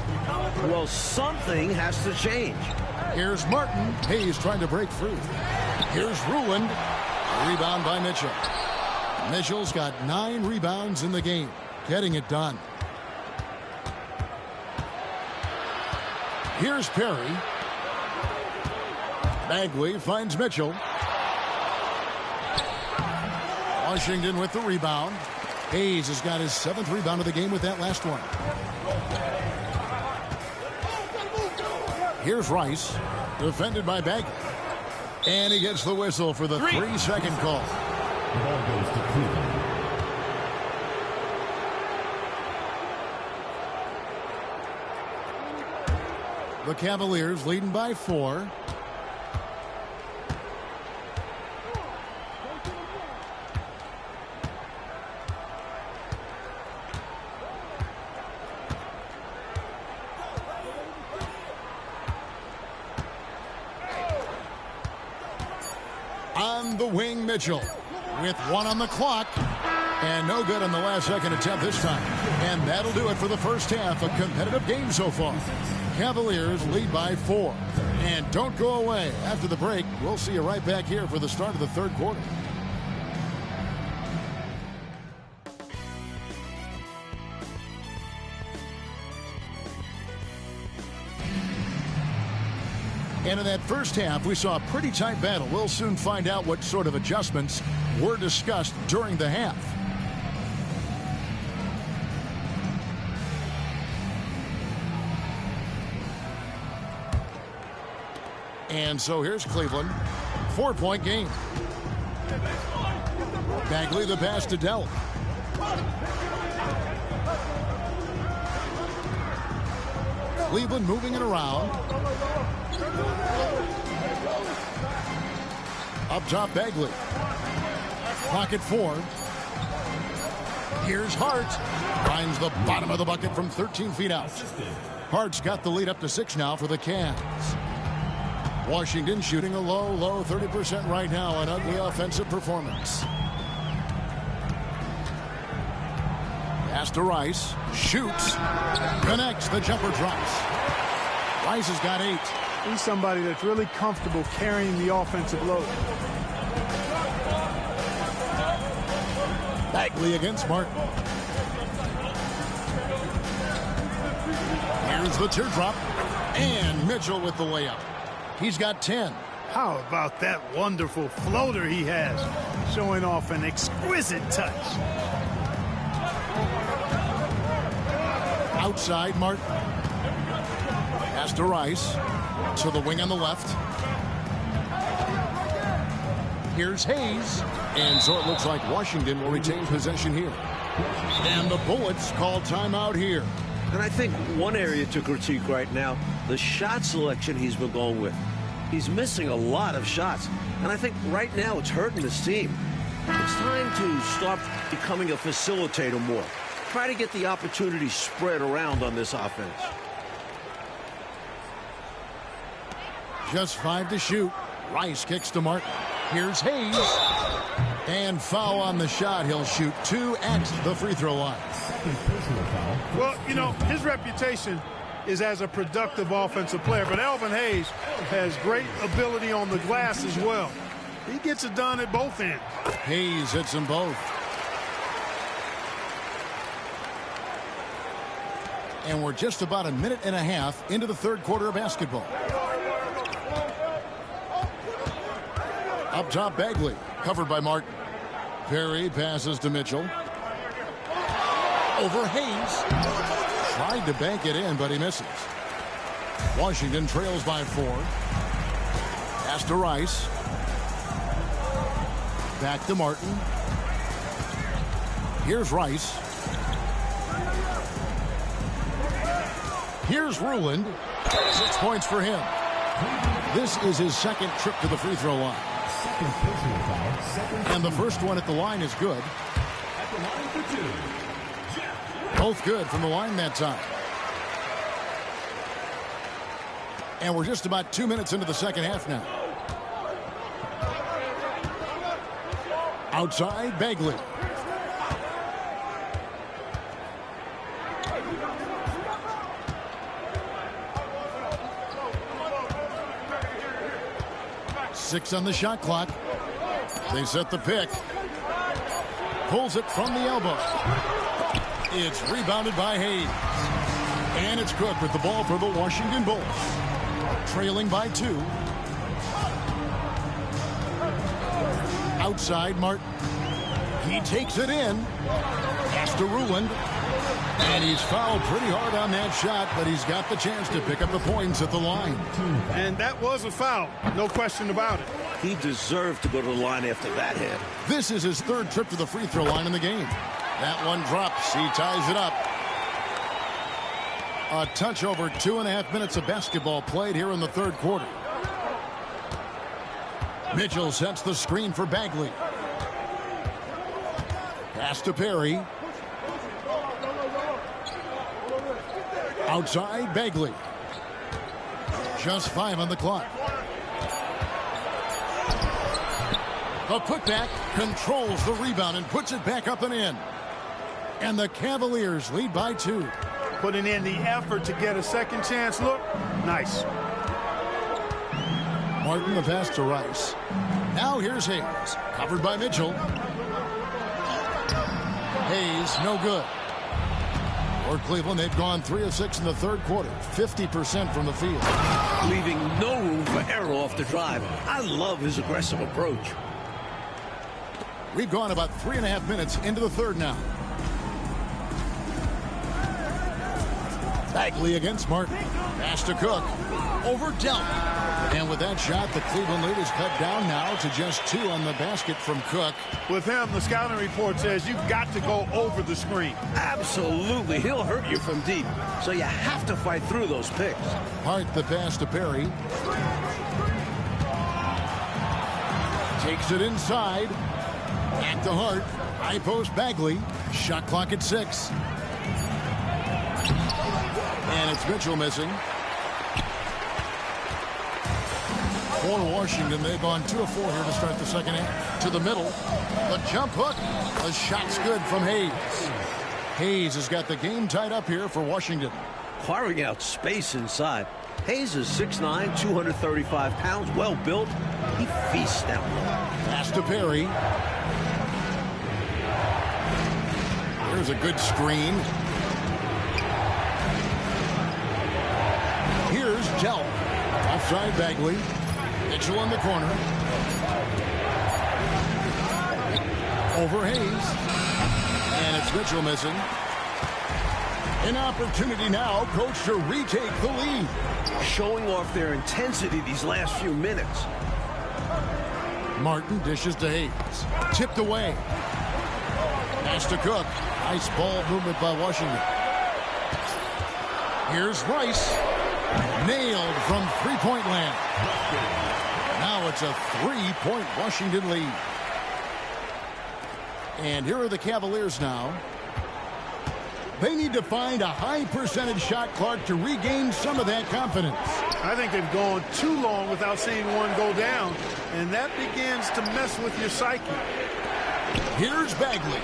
Well, something has to change. Here's Martin. Hayes trying to break free. Here's Ruland. Rebound by Mitchell. Mitchell's got 9 rebounds in the game. Getting it done. Here's Perry. Bagley finds Mitchell. Washington with the rebound. Hayes has got his 7th rebound of the game with that last one. Here's Rice. Defended by Bagley. And he gets the whistle for the 3-second call. The ball goes to Cleveland. The Cavaliers leading by 4. On the wing, Mitchell with 1 on the clock. And no good on the last second attempt this time. And that'll do it for the first half. A competitive game so far. Cavaliers lead by 4. And don't go away. After the break, we'll see you right back here for the start of the third quarter. And in that first half, we saw a pretty tight battle. We'll soon find out what sort of adjustments were discussed during the half. And so here's Cleveland. 4-point game. Bagley the pass to Dell. Cleveland moving it around. Up top, Bagley. Pocket 4. Here's Hart. Finds the bottom of the bucket from 13 feet out. Hart's got the lead up to 6 now for the Cavs. Washington shooting a low 30% right now. An ugly offensive performance. Pass to Rice. Shoots. Connects. The jumper drops. Rice has got 8. He's somebody that's really comfortable carrying the offensive load. Bagley against Martin. Here's the teardrop. And Mitchell with the layup. He's got 10. How about that wonderful floater he has, showing off an exquisite touch. Outside, Martin. Pass to Rice. To the wing on the left. Here's Hayes. And so it looks like Washington will retain possession here. And the Bullets call timeout here. And I think one area to critique right now, the shot selection he's been going with. He's missing a lot of shots. And I think right now it's hurting his team. It's time to start becoming a facilitator more. Try to get the opportunity spread around on this offense. Just 5 to shoot. Rice kicks to Martin. Here's Hayes. And foul on the shot. He'll shoot 2 at the free throw line. Well, you know, his reputation is as a productive offensive player, but Elvin Hayes has great ability on the glass as well. He gets it done at both ends. Hayes hits them both. And we're just about a minute and a half into the third quarter of basketball. Up top, Bagley, covered by Martin. Perry passes to Mitchell. Over Hayes. Tried to bank it in, but he misses. Washington trails by 4. Pass to Rice. Back to Martin. Here's Rice. Here's Ruland. 6 points for him. This is his second trip to the free throw line. And the first one at the line is good. Both good from the line that time. And we're just about 2 minutes into the second half now. Outside, Bagley. Six on the shot clock. They set the pick. Pulls it from the elbow. It's rebounded by Hayes. And it's Cook with the ball for the Washington Bulls. Trailing by 2. Outside, Martin. He takes it in. Pass to Ruland. And he's fouled pretty hard on that shot, but he's got the chance to pick up the points at the line. And that was a foul. No question about it. He deserved to go to the line after that hit. This is his third trip to the free throw line in the game. That one drops. He ties it up. A touch over 2.5 minutes of basketball played here in the third quarter. Mitchell sets the screen for Bagley. Pass to Perry. Outside, Bagley. Just 5 on the clock. A putback, controls the rebound and puts it back up and in. And the Cavaliers lead by 2. Putting in the effort to get a second chance look. Nice. Martin, the pass to Rice. Now here's Hayes. Covered by Mitchell. Hayes, no good. For Cleveland, they've gone 3 of 6 in the third quarter. 50% from the field. Leaving no room for error off the drive. I love his aggressive approach. We've gone about 3.5 minutes into the third now. Bagley against Martin. Pass to Cook. Over Delp. And with that shot, the Cleveland lead is cut down now to just 2 on the basket from Cook. With him, the scouting report says you've got to go over the screen. Absolutely. He'll hurt you from deep. So you have to fight through those picks. Hart the pass to Perry. Takes it inside. Back to Hart. High post Bagley. Shot clock at 6. And it's Mitchell missing. For Washington, they've gone 2 of 4 here to start the second half. To the middle. The jump hook. The shot's good from Hayes. Hayes has got the game tied up here for Washington. Carving out space inside. Hayes is 6'9", 235 pounds, well built. He feasts down low. Pass to Perry. Here's a good screen. Here's Delp. Offside Bagley. Mitchell in the corner. Over Hayes. And it's Mitchell missing. An opportunity now, coach, to retake the lead. Showing off their intensity these last few minutes. Martin dishes to Hayes. Tipped away. Pass to Cook. Nice ball movement by Washington. Here's Rice. Nailed from three-point land. Now it's a 3-point Washington lead. And here are the Cavaliers now. They need to find a high percentage shot, Clark, to regain some of that confidence. I think they've gone too long without seeing one go down, and that begins to mess with your psyche. Here's Bagley.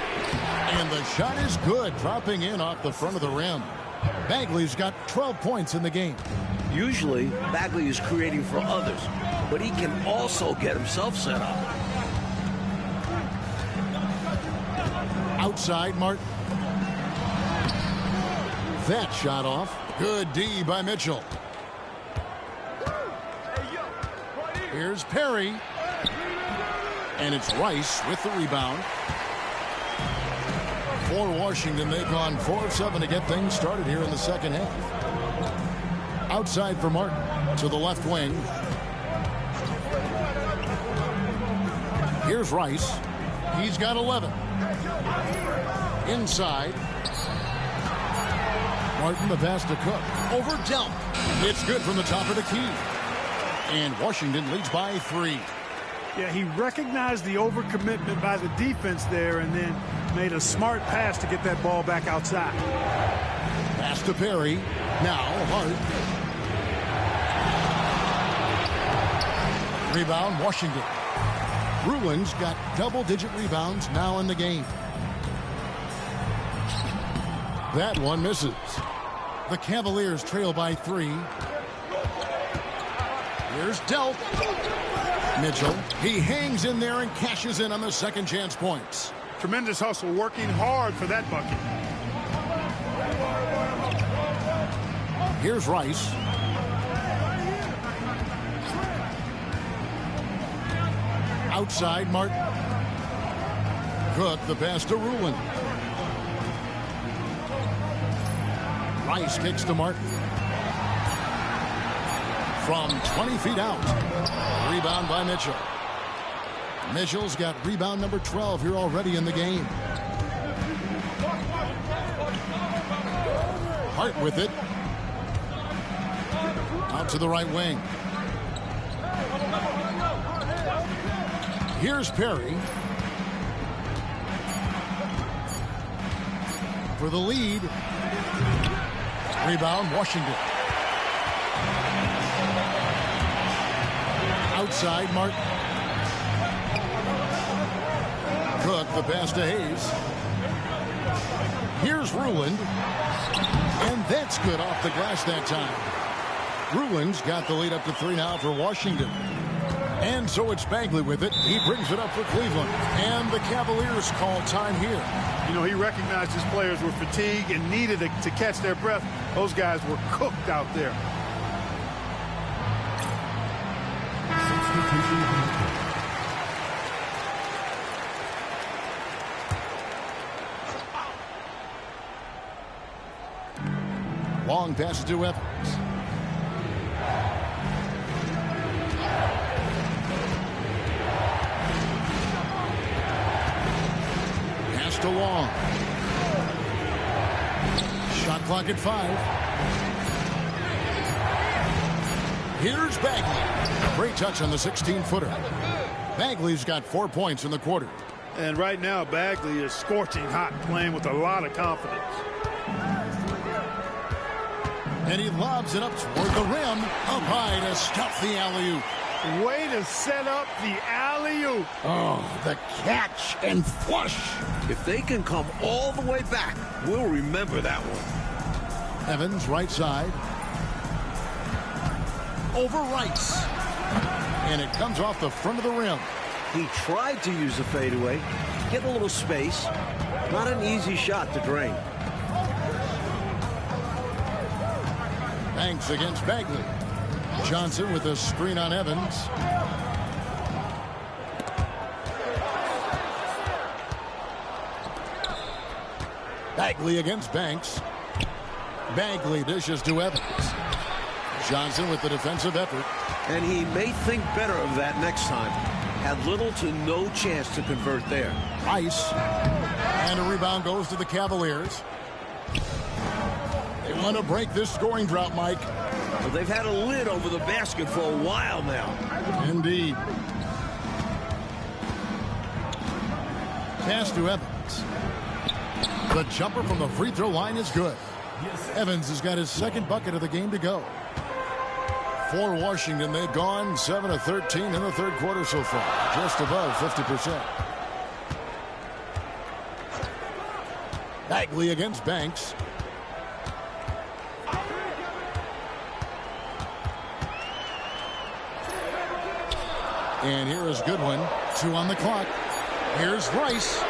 And the shot is good, dropping in off the front of the rim. Bagley's got 12 points in the game. Usually, Bagley is creating for others, but he can also get himself set up. Outside, Martin. That shot off. Good D by Mitchell. Here's Perry. And it's Rice with the rebound. For Washington, they've gone 4 of 7 to get things started here in the second half. Outside for Martin to the left wing. Here's Rice. He's got 11. Inside. Martin the pass to Cook. Over Delp. It's good from the top of the key. And Washington leads by 3. Yeah, he recognized the overcommitment by the defense there and then made a smart pass to get that ball back outside. Pass to Perry. Now Hart. Rebound, Washington. Bruins got double-digit rebounds now in the game. That one misses. The Cavaliers trail by 3. Here's Delp. Mitchell. He hangs in there and cashes in on the second chance points. Tremendous hustle, working hard for that bucket. Here's Rice. Outside, Martin. Cook, the pass to Rulin. Rice kicks to Martin. From 20 feet out. Rebound by Mitchell. Mitchell's got rebound number 12 here already in the game. Hart with it. Out to the right wing. Here's Perry. For the lead. Rebound, Washington. Outside, Martin. the pass to Hayes. Here's Ruland. And that's good off the glass that time. Ruland's got the lead up to 3 now for Washington. And so it's Bagley with it. He brings it up for Cleveland. And the Cavaliers call time here. You know, he recognized his players were fatigued and needed to catch their breath. Those guys were cooked out there. Long pass to Evans. Pass to Long. Shot clock at 5. Here's Bagley. Great touch on the 16-footer. Bagley's got 4 points in the quarter. And right now, Bagley is scorching hot, playing with a lot of confidence. And he lobs it up toward the rim. Up high to stuff the alley-oop. Way to set up the alley-oop. Oh, the catch and flush. If they can come all the way back, we'll remember that one. Evans, right side. Over Rice. And it comes off the front of the rim. He tried to use a fadeaway, get a little space. Not an easy shot to drain. Banks against Bagley. Johnson with a screen on Evans. Bagley against Banks. Bagley dishes to Evans. Johnson with the defensive effort. And he may think better of that next time. Had little to no chance to convert there. Ice. And a rebound goes to the Cavaliers. They want to break this scoring drought, Mike. Well, they've had a lid over the basket for a while now. Indeed. Pass to Evans. The jumper from the free throw line is good. Evans has got his second bucket of the game to go. For Washington, they've gone 7 of 13 in the third quarter so far. Just above 50%. Bagley against Banks. And here is Goodwin. 2 on the clock. Here's Rice.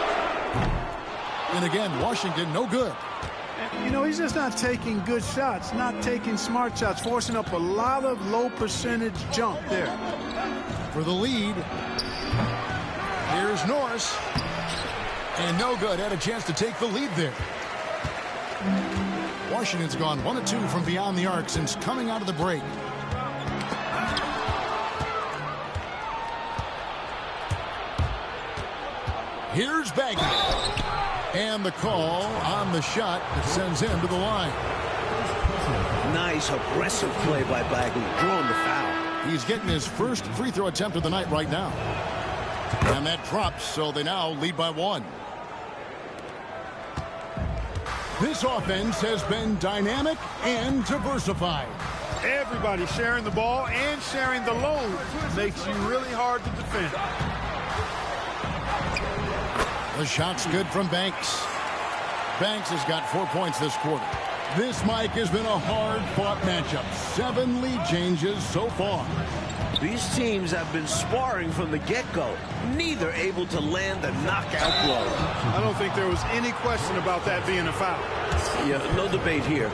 And again, Washington no good. You know, he's just not taking good shots, not taking smart shots, forcing up a lot of low percentage jump there. For the lead. Here's Norris. And no good. Had a chance to take the lead there. Washington's gone 1 of 2 from beyond the arc since coming out of the break. Here's Bagley. And the call on the shot that sends him to the line. Nice aggressive play by Bagley, drawing the foul. He's getting his first free throw attempt of the night right now. And that drops, so they now lead by 1. This offense has been dynamic and diversified. Everybody sharing the ball and sharing the load makes you really hard to defend. The shot's good from Banks. Banks has got 4 points this quarter. This, Mike, has been a hard-fought matchup. 7 lead changes so far. These teams have been sparring from the get-go. Neither able to land a knockout blow. I don't think there was any question about that being a foul. Yeah, no debate here.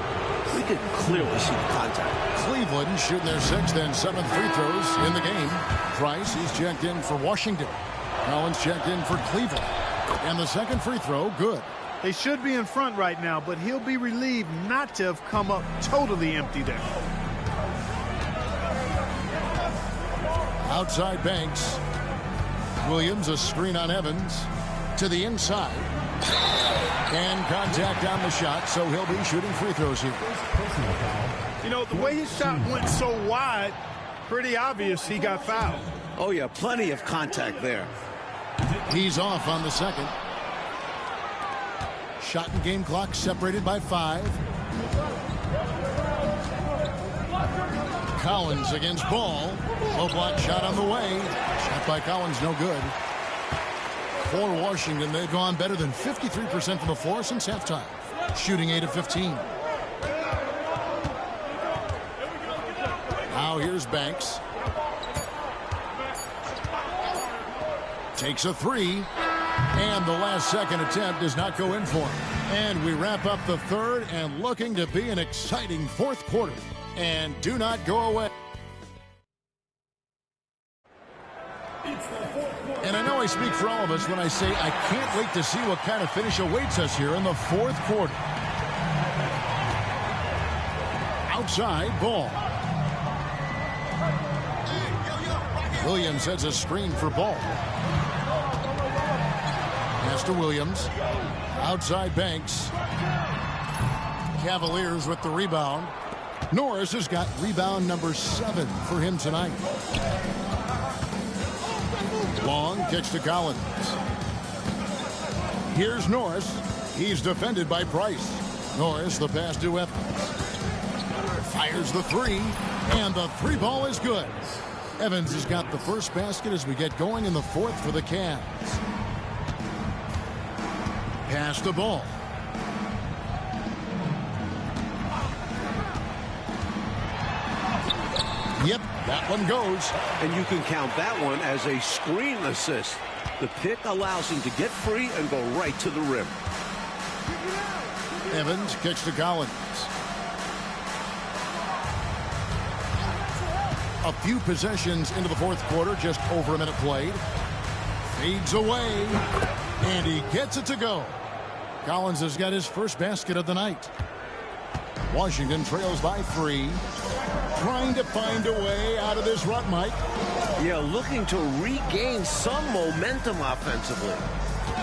We could clearly see the contact. Cleveland shooting their 6th and 7th free throws in the game. Price, he's checked in for Washington. Collins checked in for Cleveland. And the second free throw, good. They should be in front right now, but he'll be relieved not to have come up totally empty there. Outside Banks. Williams, a screen on Evans. To the inside. And contact on the shot, so he'll be shooting free throws here. You know, the way his shot went so wide, pretty obvious he got fouled. Oh, yeah, plenty of contact there. He's off on the second. Shot and game clock separated by 5. Collins against Ball. Low block shot on the way. Shot by Collins, no good. For Washington, they've gone better than 53% from the floor since halftime, shooting 8 of 15. Now here's Banks. Takes a three, and the last second attempt does not go in for him. And we wrap up the third and looking to be an exciting fourth quarter. And do not go away. And I know I speak for all of us when I say I can't wait to see what kind of finish awaits us here in the fourth quarter. Outside ball. Williams sets a screen for Ball. Pass to Williams. Outside Banks. Cavaliers with the rebound. Norris has got rebound number 7 for him tonight. Long kicks to Collins. Here's Norris. He's defended by Price. Norris, the pass to Evans. Fires the three, and the three ball is good. Evans has got the first basket as we get going in the fourth for the Cavs. Pass the ball. Yep, that one goes. And you can count that one as a screen assist. The pick allows him to get free and go right to the rim. Evans kicks to Collins. A few possessions into the fourth quarter, just over a minute played. Fades away, and he gets it to go. Collins has got his first basket of the night. Washington trails by 3. Trying to find a way out of this rut, Mike. Yeah, looking to regain some momentum offensively.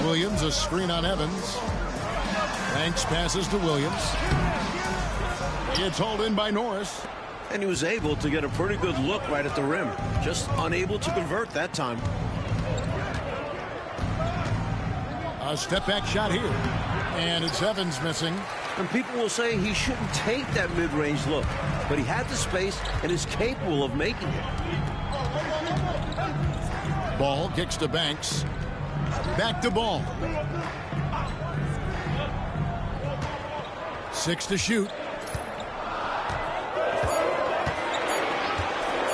Williams, a screen on Evans. Banks passes to Williams. It's hauled in by Norris. And he was able to get a pretty good look right at the rim. Just unable to convert that time. A step-back shot here. And it's Evans missing. And people will say he shouldn't take that mid-range look. But he had the space and is capable of making it. Ball kicks to Banks. Back to Ball. 6 to shoot.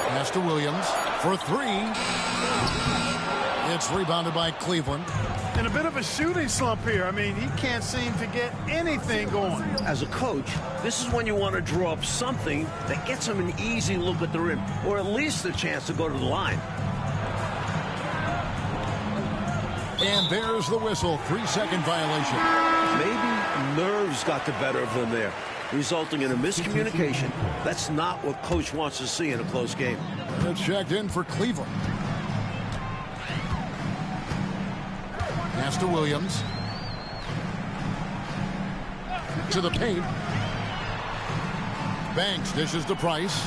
Pass to Williams for 3. It's rebounded by Cleveland. In a bit of a shooting slump here. I mean, he can't seem to get anything going. As a coach, this is when you want to draw up something that gets him an easy look at the rim, or at least a chance to go to the line. And there's the whistle. 3-second violation. Maybe nerves got the better of them there, resulting in a miscommunication. That's not what coach wants to see in a close game. It's checked in for Cleveland. Pass to Williams. To the paint. Banks dishes to Price.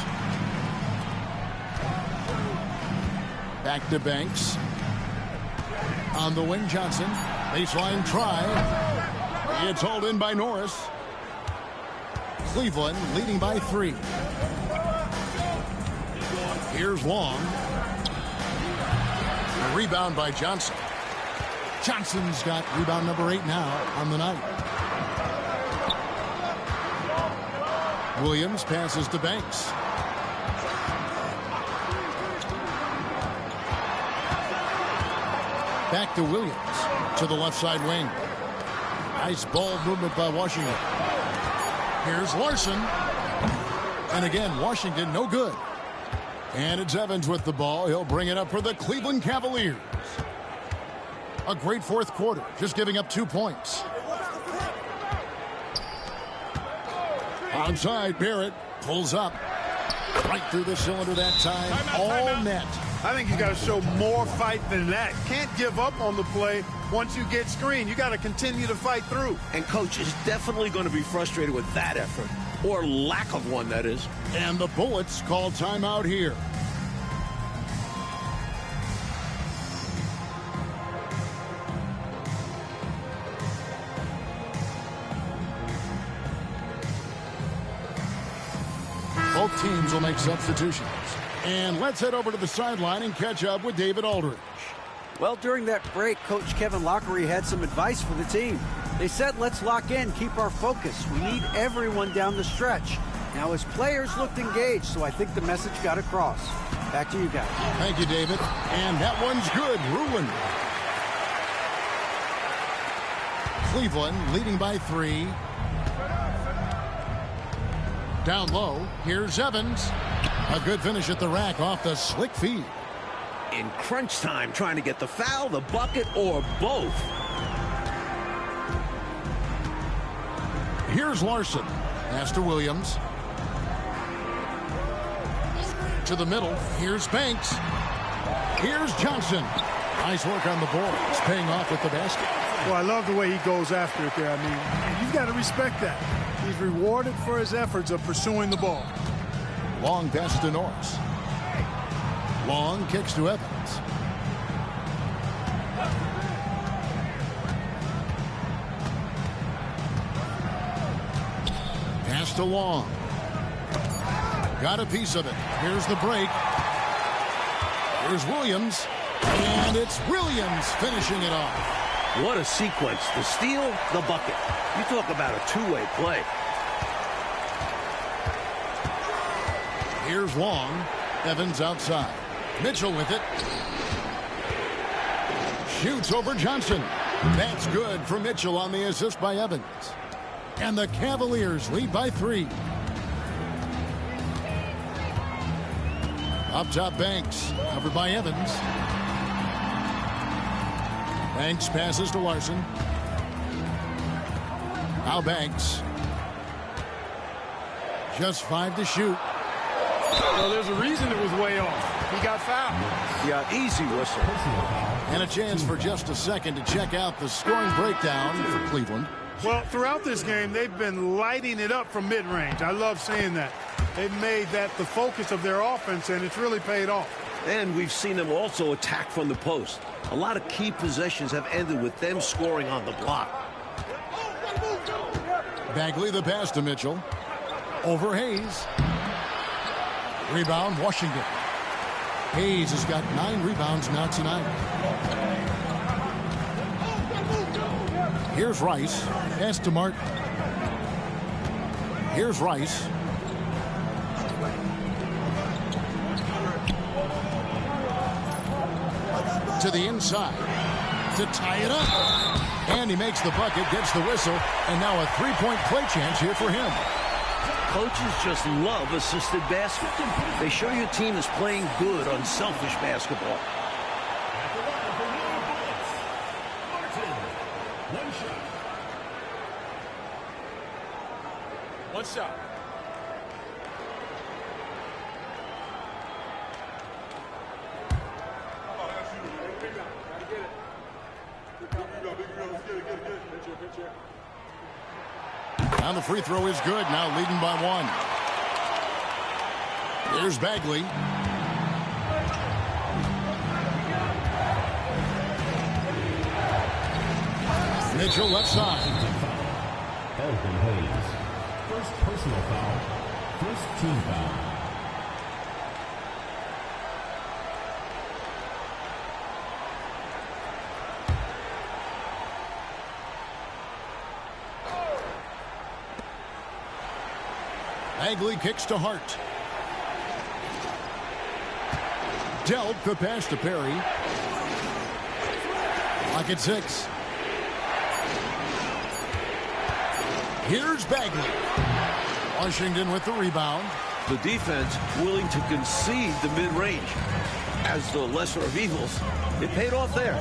Back to Banks. On the wing, Johnson. Baseline try. It's hauled in by Norris. Cleveland leading by 3. Here's Long. A rebound by Johnson. Johnson's got rebound number 8 now on the night. Williams passes to Banks. Back to Williams to the left side wing. Nice ball movement by Washington. Here's Larson. And again, Washington no good. And it's Evans with the ball. He'll bring it up for the Cleveland Cavaliers. A great fourth quarter, just giving up 2 points. Onside, Barrett pulls up. Right through the cylinder that time. All net. I think you got to show more fight than that. Can't give up on the play once you get screened. You got to continue to fight through. And coach is definitely going to be frustrated with that effort, or lack of one, that is. And the Bullets call timeout here. Both teams will make substitutions. And let's head over to the sideline and catch up with David Aldridge. Well, during that break, Coach Kevin Lockery had some advice for the team. They said, let's lock in, keep our focus. We need everyone down the stretch. Now, his players looked engaged, so I think the message got across. Back to you guys. Thank you, David. And that one's good. Ruin. Cleveland leading by 3. Down low. Here's Evans. A good finish at the rack off the slick feed. In crunch time, trying to get the foul, the bucket, or both. Here's Larson. Pass to Williams. To the middle. Here's Banks. Here's Johnson. Nice work on the board. It's paying off with the basket. Well, I love the way he goes after it there. I mean, you've got to respect that. He's rewarded for his efforts of pursuing the ball. Long pass to Norris. Long kicks to Evans. Pass to Long. Got a piece of it. Here's the break. Here's Williams. And it's Williams finishing it off. What a sequence. The steal, the bucket. You talk about a two-way play. Here's Long. Evans outside. Mitchell with it. Shoots over Johnson. That's good for Mitchell on the assist by Evans. And the Cavaliers lead by 3. Up top, Banks. Covered by Evans. Banks passes to Larson. Now Banks. Just 5 to shoot. Well, there's a reason it was way off. He got fouled. Yeah, easy whistle. And a chance for just a second to check out the scoring breakdown for Cleveland. Well, throughout this game, they've been lighting it up from mid-range. I love seeing that. They've made that the focus of their offense, and it's really paid off. And we've seen them also attack from the post. A lot of key possessions have ended with them scoring on the block. Bagley the pass to Mitchell. Over Hayes. Rebound, Washington. Hayes has got 9 rebounds now tonight. Here's Rice. Pass to Martin. Here's Rice. To the inside. To tie it up. And he makes the bucket, gets the whistle, and now a 3-point play chance here for him. Coaches just love assisted basketball. They show your team is playing good, unselfish basketball. One shot. And the free throw is good. Now leading by 1. Here's Bagley. Mitchell left side. Elton Hayes. First personal foul. First team foul. Bagley kicks to Hart. Delp the pass to Perry. Clock at 6. Here's Bagley. Washington with the rebound. The defense willing to concede the mid-range. As the lesser of evils, it paid off there.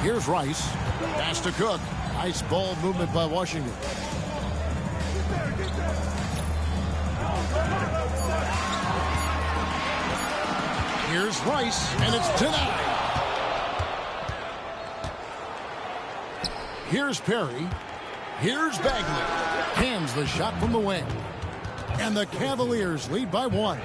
Here's Rice. Pass to Cook. Nice ball movement by Washington. Here's Rice, and it's denied. Here's Perry. Here's Bagley. Hands the shot from the wing. And the Cavaliers lead by 1.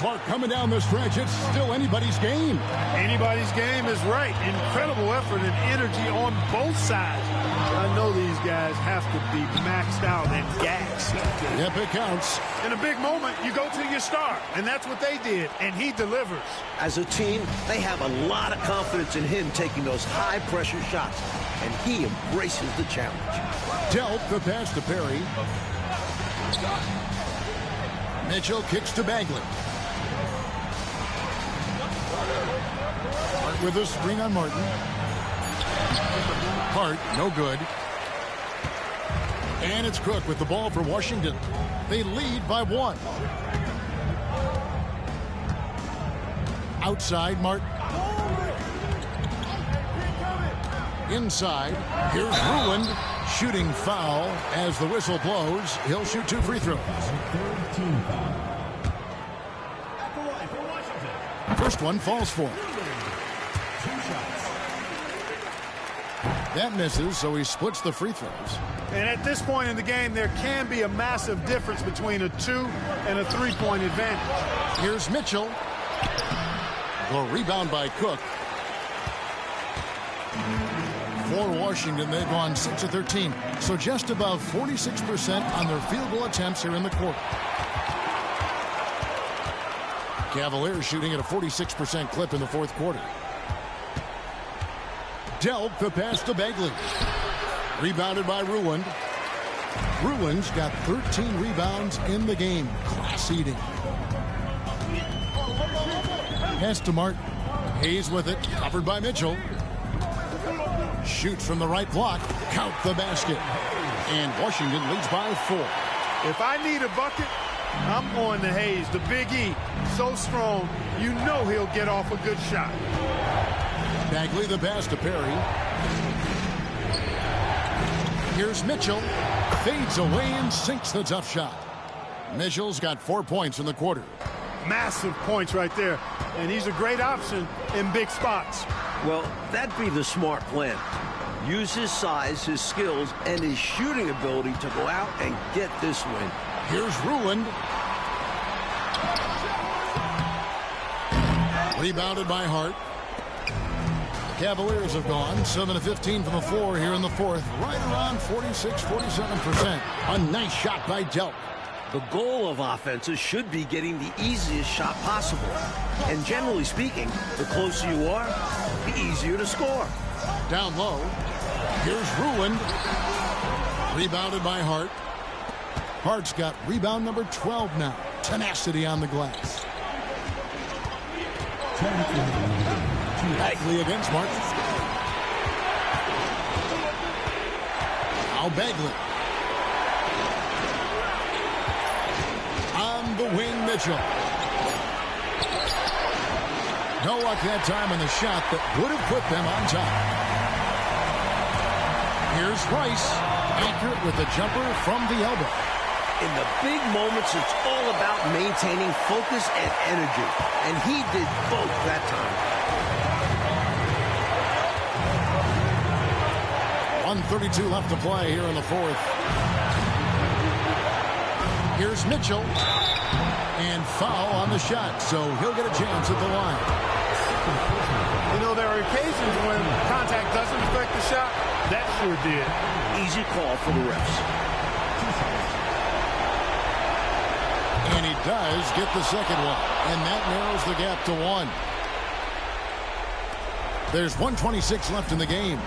Clark coming down the stretch. It's still anybody's game. Anybody's game is right. Incredible effort and energy on both sides. I know these guys have to be maxed out and gassed. Yep, it counts. In a big moment, you go to your star, and that's what they did, and he delivers. As a team, they have a lot of confidence in him taking those high-pressure shots, and he embraces the challenge. Delp the pass to Perry. Mitchell kicks to Bagley. Hart with a screen on Martin. Hart, no good. And it's Cook with the ball for Washington. They lead by 1. Outside, Martin. Inside, here's Ruland. Shooting foul as the whistle blows. He'll shoot 2 free throws. First one falls for him. That misses, so he splits the free throws. And at this point in the game, there can be a massive difference between a 2 and a 3-point advantage. Here's Mitchell. The rebound by Cook. For Washington, they've gone 6 of 13. So just above 46% on their field goal attempts here in the quarter. Cavaliers shooting at a 46% clip in the fourth quarter. Delp the pass to Bagley. Rebounded by Ruland. Ruland's got 13 rebounds in the game. Class eating. Pass to Martin. Hayes with it. Covered by Mitchell. Shoots from the right block. Count the basket. And Washington leads by 4. If I need a bucket, I'm going to Hayes, the Big E. So strong, you know he'll get off a good shot. Bagley the pass to Perry. Here's Mitchell. Fades away and sinks the tough shot. Mitchell's got 4 points in the quarter. Massive points right there. And he's a great option in big spots. Well, that'd be the smart plan. Use his size, his skills, and his shooting ability to go out and get this win. Here's Ruland. Rebounded by Hart. Cavaliers have gone 7 of 15 from the floor here in the fourth. Right around 46-47%. A nice shot by Delp. The goal of offenses should be getting the easiest shot possible. And generally speaking, the closer you are, the easier to score. Down low. Here's Ruland. Rebounded by Hart. Hart's got rebound number 12 now. Tenacity on the glass. Bagley against Martin. Now Bagley. On the wing, Mitchell. No luck that time on the shot that would have put them on top. Here's Rice. Accurate with the jumper from the elbow. In the big moments, it's all about maintaining focus and energy. And he did both that time. 1:32 left to play here in the fourth. Here's Mitchell. And foul on the shot, so he'll get a chance at the line. You know, there are occasions when contact doesn't affect the shot. That sure did. Easy call for the refs. And he does get the second one. And that narrows the gap to 1. There's 1:26 left in the game.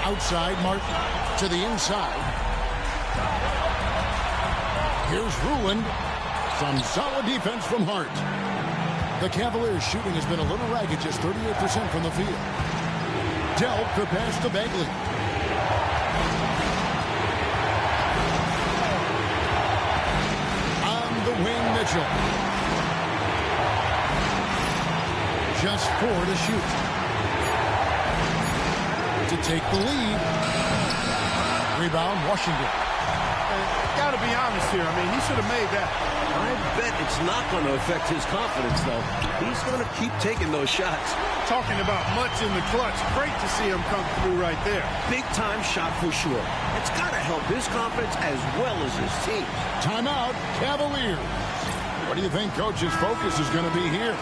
Outside, Martin to the inside. Here's Ruland. Some solid defense from Hart. The Cavaliers' shooting has been a little ragged, just 38% from the field. Delp the pass to Bagley. On the wing, Mitchell. Just 4 to shoot. To take the lead. Rebound, Washington. Got to be honest here. I mean, he should have made that. I bet it's not going to affect his confidence, though. He's going to keep taking those shots. Talking about much in the clutch. Great to see him come through right there. Big-time shot for sure. It's got to help his confidence as well as his team's. Timeout, Cavaliers. What do you think Coach's focus is going to be here?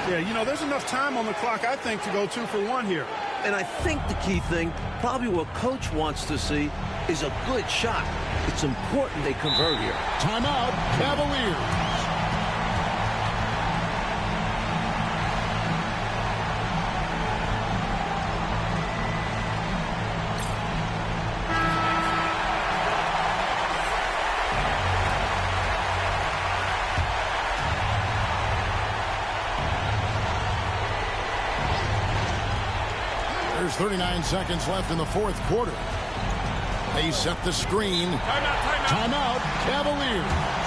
Yeah, you know, there's enough time on the clock, I think, to go 2 for 1 here. And I think the key thing, probably what Coach wants to see, is a good shot. It's important they convert here. Timeout, Cavaliers. There's 39 seconds left in the fourth quarter. They set the screen. Timeout, Cavaliers.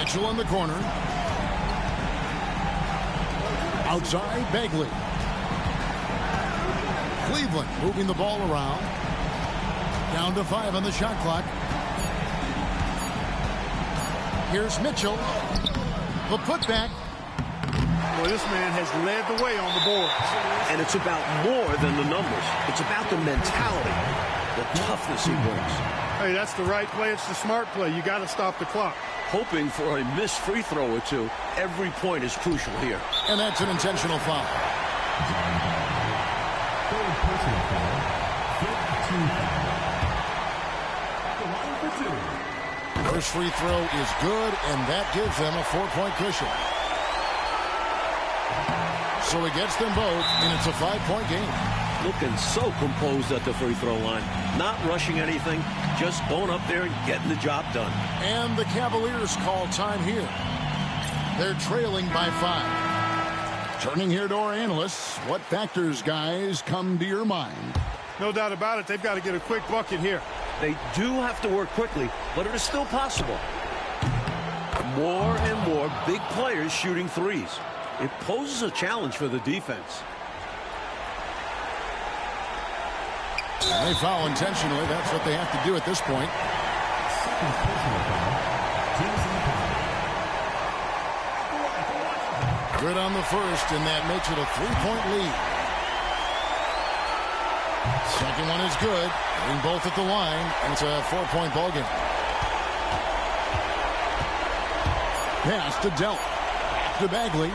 Mitchell in the corner. Outside, Bagley. Cleveland moving the ball around. Down to 5 on the shot clock. Here's Mitchell. The putback. Boy, this man has led the way on the board. And it's about more than the numbers. It's about the mentality, the toughness he brings. Hey, that's the right play. It's the smart play. You got to stop the clock. Hoping for a missed free throw or two. Every point is crucial here. And that's an intentional foul. Third personal foul. Fifth team foul. The line for 2. First free throw is good, and that gives them a 4-point cushion. So he gets them both, and it's a 5-point game. Looking so composed at the free throw line. Not rushing anything, just going up there and getting the job done. And the Cavaliers call time here. They're trailing by 5. Turning here to our analysts, what factors, guys, come to your mind? No doubt about it. They've got to get a quick bucket here. They do have to work quickly, but it is still possible. More and more big players shooting threes. It poses a challenge for the defense. And they foul intentionally. That's what they have to do at this point. Second personal foul. Teams in the foul. Good on the first, and that makes it a 3-point lead. Second one is good. Getting both at the line, and it's a 4-point ball game. Pass to Delt. To Bagley.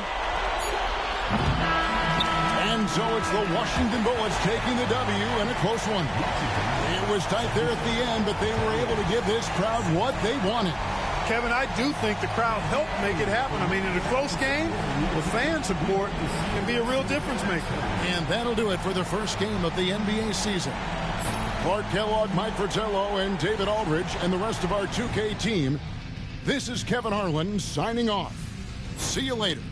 And so it's the Washington Bullets taking the W in a close one. It was tight there at the end, but they were able to give this crowd what they wanted. Kevin, I do think the crowd helped make it happen. I mean, in a close game, the fan support can be a real difference maker. And that'll do it for the first game of the NBA season. Clark Kellogg, Mike Fratello, and David Aldridge, and the rest of our 2K team. This is Kevin Harlan signing off. See you later.